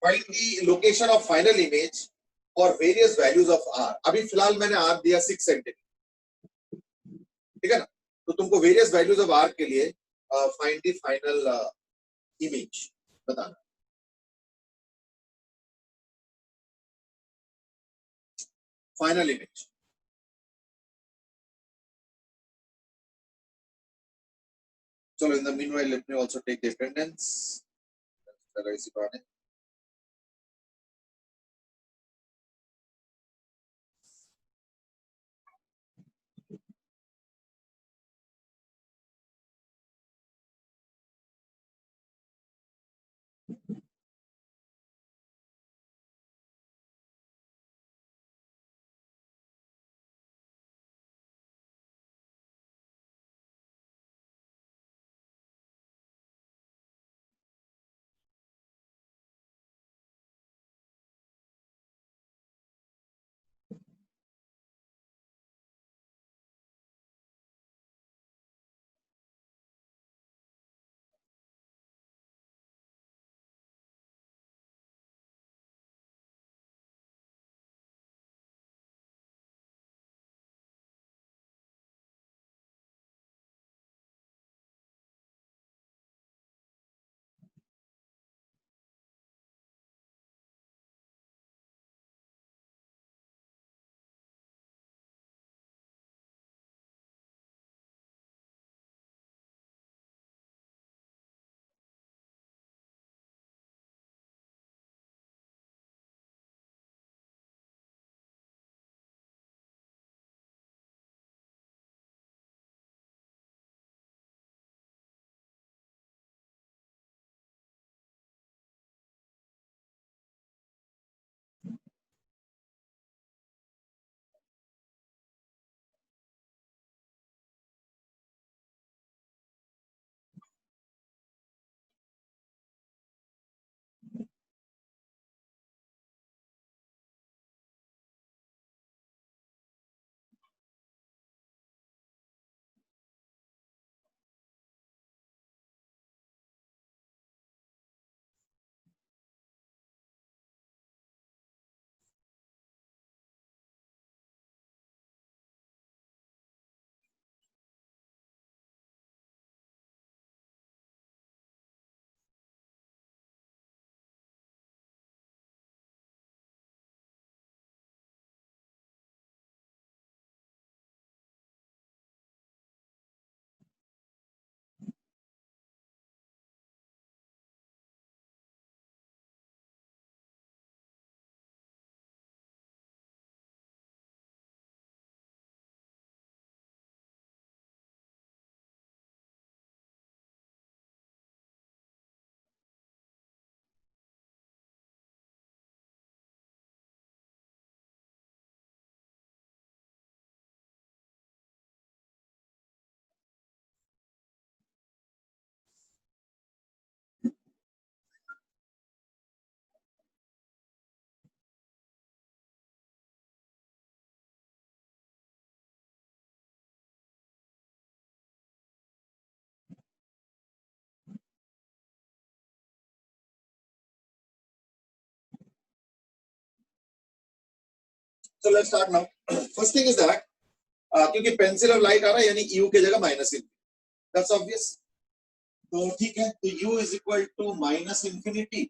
find the location of final image और वेरियस वैल्यूज ऑफ आर। अभी फिलहाल मैंने आर दिया 6 सेंटीमीटर। ठीक है ना? तो तुमको वेरियस वैल्यूज ऑफ आर के लिए फाइंड द फाइनल इमेज बताना। फाइनल इमेज चलो, in the meanwhile let me also take the attendance. चलो इसी बहाने So let's start now. First thing is that क्योंकि पेंसिल और लाइट आ रहा है यानी u की जगह माइनस इंफिनिटी, दैट्स ऑब्वियस। तो ठीक है, तो u is equal to minus infinity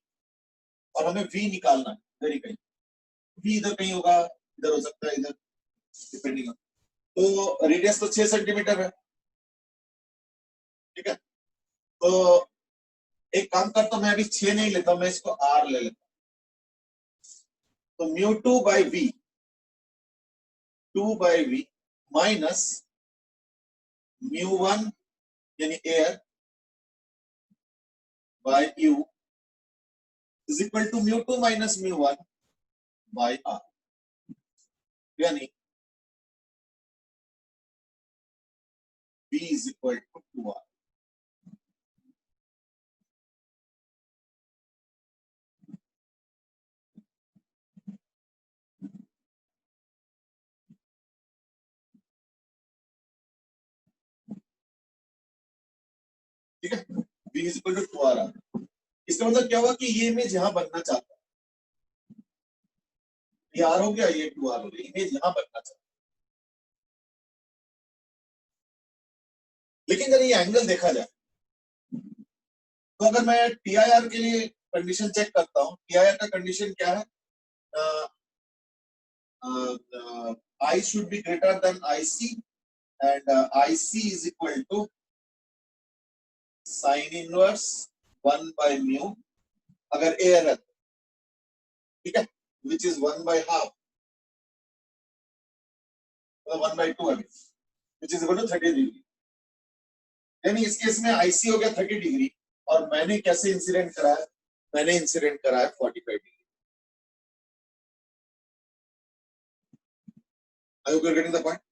और हमें v निकालना है, वेरी कहीं v इधर कहीं होगा, इधर हो सकता है, इधर डिपेंडिंग। तो रेडियस तो 6 सेंटीमीटर है, ठीक है। तो एक काम करता हूं, मैं अभी 6 नहीं लेता, मैं इसको r ले लेता हूं। तो mu 2 by V, 2 by V minus mu 1 यानी air by u is equal to mu 2 minus mu 1 by r, यानी v is equal to 2r। ठीक है, v is equal to 2r। इसका मतलब क्या हुआ कि ये इमेज यहां बनना चाहता है, ये r हो गया, ये 2r हो गया, इमेज यहां बनना चाहता है। लेकिन अगर ये एंगल देखा जाए तो अगर मैं TIR के लिए कंडीशन चेक करता हूं, TIR का कंडीशन क्या है, I should be greater than IC and IC is equal to sin inverse 1 by mu अगर एयर है, ठीक है, which is 1 by half, 1 by 2 है, which is equal to 30 degree. यानी इस केस में IC हो गया 30 डिग्री और मैंने कैसे इंसिडेंट कराया, मैंने इंसिडेंट कराया 45 degree. Are you getting the point?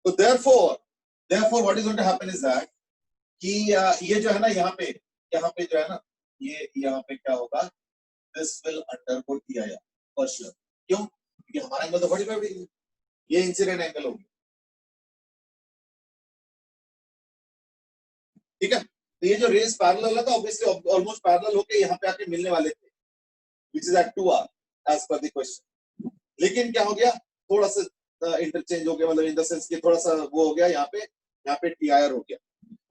So therefore what is going to happen is that कि ये जो है ना यहाँ पे जो है ना, ये यहाँ पे क्या होगा, this will undergo TIR for sure। क्यों? क्योंकि हमारा एंगल तो 45 डिग्री, ये इंसिडेंट एंगल होगी, ठीक है। तो ये जो रेज पैरेलल है तो ऑब्वियसली ऑलमोस्ट पैरेलल होके यहाँ पे आके मिलने वाले थे, which is at 2r as per the question। लेकिन क्या हो गया, थोड़ा सा इंटरचेंज हो गया, मतलब इन द सेंस कि थोड़ा सा वो हो गया, यहाँ पे TIR हो गया।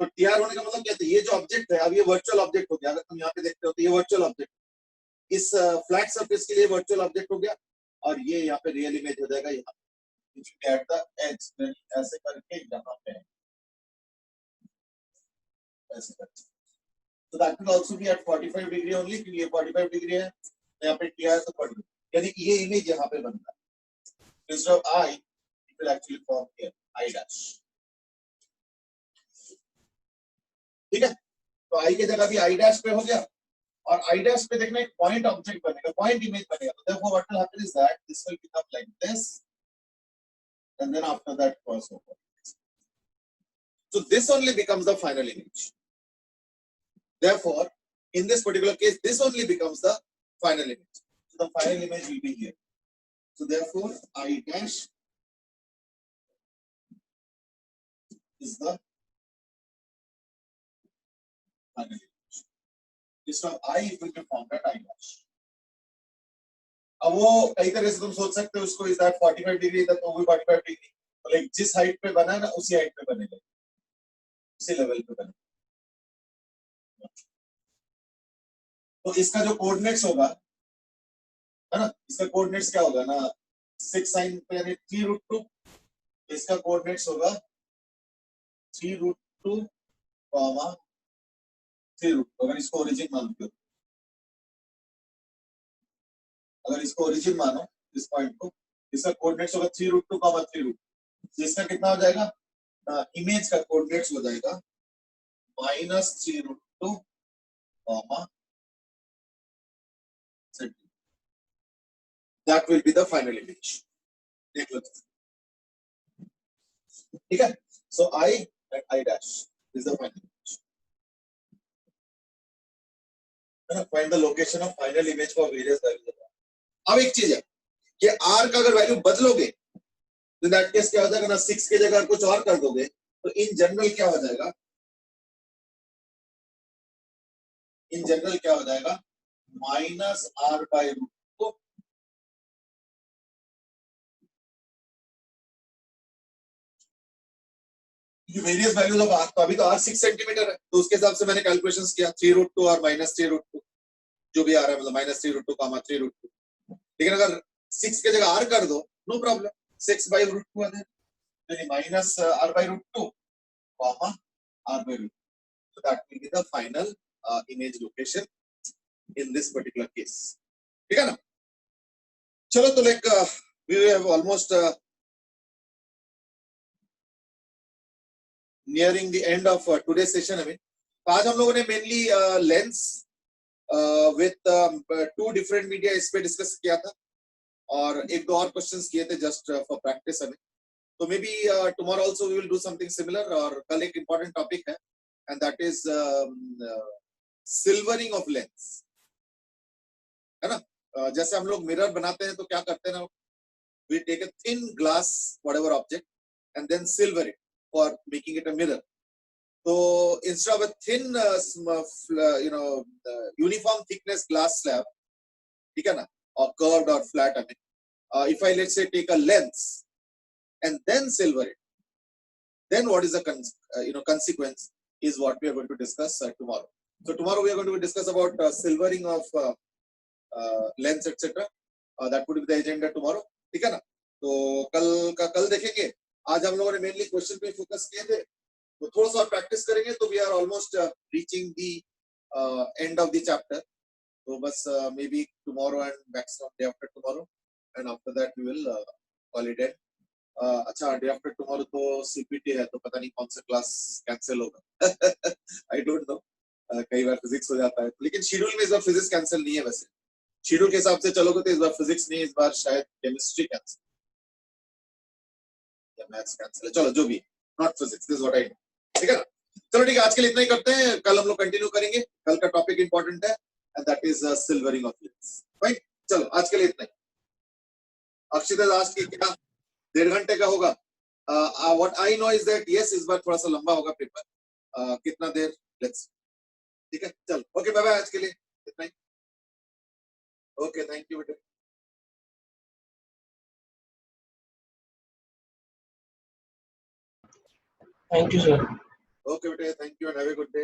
तो TIR होने का मतलब क्या था, ये जो ऑब्जेक्ट है अब ये वर्चुअल ऑब्जेक्ट हो गया। अगर तुम यहाँ पे देखते हो तो ये वर्चुअल ऑब्जेक्ट, इस फ्लैट सरफेस के लिए वर्चुअल ऑब्जेक्ट हो गया और ये यहाँ पे रियल इमेज हो जाएगा, यहाँ एट द एज, ऐसे करके यहाँ पे ऐसे करके। So that will also be at 45 degree only, क्योंकि ये 45 डिग्री है, यहाँ पे TIR तो 40, यानी ये इमेज यहाँ पे बनता है। Instead of I, it will actually form here I dash, ठीक है। तो I की जगह भी I dash पे हो गया और I dash पे देखना एक पॉइंट ऑब्जेक्ट बनेगा, पॉइंट इमेज बनेगा। तो therefore what will happen is that this will become like this and then after that cross over। So this only becomes the final image। Therefore in this particular case this only becomes the final image। So the final image will be here। So therefore I dash is the final image। Instead of I it will be formed at I dash। अब वो कई तरह से तुम सोच सकते हो उसको, इज दैट 45 डिग्री तक तो वो 45 डिग्री, तो लाइक जिस हाइट पे बना है ना उसी हाइट पे बनेगा, उसी लेवल पे बनेगा। तो इसका जो कोऑर्डिनेट्स होगा, है ना, इसका कोऑर्डिनेट्स क्या होगा ना, 6 sin पे यानी 3√2, इसका कोऑर्डिनेट्स होगा 3√2 कॉमा 3√2। अगर इसको ओरिजिन मानते हो, अगर इसको ओरिजिन मानो इस पॉइंट को, इसका कोऑर्डिनेट्स होगा 3√2 कॉमा 3√2। इसका कितना हो जाएगा, इमेज का कोऑर्डिनेट्स हो जाएगा -3√2 comma, that will be the final image। देख लो, ठीक है। So I and I dash is the final image। Find the location of final image for various values। अब एक चीज है कि R का अगर वैल्यू बदलोगे तो दैट केस क्या हो जाएगा ना, 6 की जगह कुछ और कर दोगे तो इन जनरल क्या हो जाएगा, इन जनरल क्या हो जाएगा, -R/√2 various values of are, तो अभी तो आर 6 सेंटीमीटर है, तो उसके हिसाब से मैंने कैलकुलेशंस किया 3√2 और -3√2 जो भी आ रहा है, मतलब -3√2 3√2। लेकिन अगर 6 के जगह आर कर दो, नो प्रॉब्लम, 6/√2 आ जाए, यानी -r/√2 comma r/√2, so that will be the final image location in this particular case. ठीक है ना? चलो, तो like we have almost nearing the end of today's session. अभी आज हम लोगों ने mainly lens with 2 different media इस पे डिस्कस किया था, और एक दो और क्वेश्चंस किए थे जस्ट फॉर प्रैक्टिस अभी। तो maybe tomorrow also we will do something similar, और कल एक इंपॉर्टेंट टॉपिक है and that is silvering of lens, है ना? जैसे हम लोग मिरर बनाते हैं तो क्या करते हैं ना, we take a thin glass whatever object and then silver it for making it a mirror. So instead of a thin uniform thickness glass slab, ठीक है ना, or curved or flat, I mean, if I let's say take a lens and then silver it, then what is the consequence is what we are going to discuss tomorrow. So tomorrow we are going to discuss about silvering of lens etc. That would be the agenda tomorrow, ठीक है ना? तो कल का कल देखेंगे। आज हम लोगों ने मेनली क्वेश्चन पे फोकस किए थे, तो थोड़ा सा और प्रैक्टिस करेंगे तो we are almost reaching the end of the chapter. तो बस maybe tomorrow and maximum day after tomorrow, and after that we will call it end. अच्छा, डे आफ्टर टुमारो तो सीपीटी है, तो पता नहीं कौन सा क्लास कैंसिल होगा। आई डोंट नो, कई बार फिजिक्स हो जाता है, लेकिन शेड्यूल में इस बार फिजिक्स कैंसिल नहीं है। वैसे शेड्यूल के हिसाब से चलोगे तो इस बार फिजिक्स नहीं, इस बार शायद केमिस्ट्री कैंसिल या मैथ्स कैंसिल है, चलो जो भी, not physics, this what I know, ठीक है ना? चलो ठीक है, आज के लिए इतना ही करते हैं, कल हम लोग कंटिन्यू करेंगे। कल का टॉपिक इंपॉर्टेंट है and that is silvering of lens. Fine, चलो आज के लिए इतना ही। अक्षिता लास्ट की क्या 1.5 घंटे का होगा? What I know is that yes, इस बार थोड़ा सा लंबा होगा पेपर। कितना देर, लेट्स, ठीक है, चलो ओके, बाय बाय, आज के लिए इतना ही। ओके, थैंक यू बेटे। Thank you, sir. Okay, बेटे, thank you and have a good day.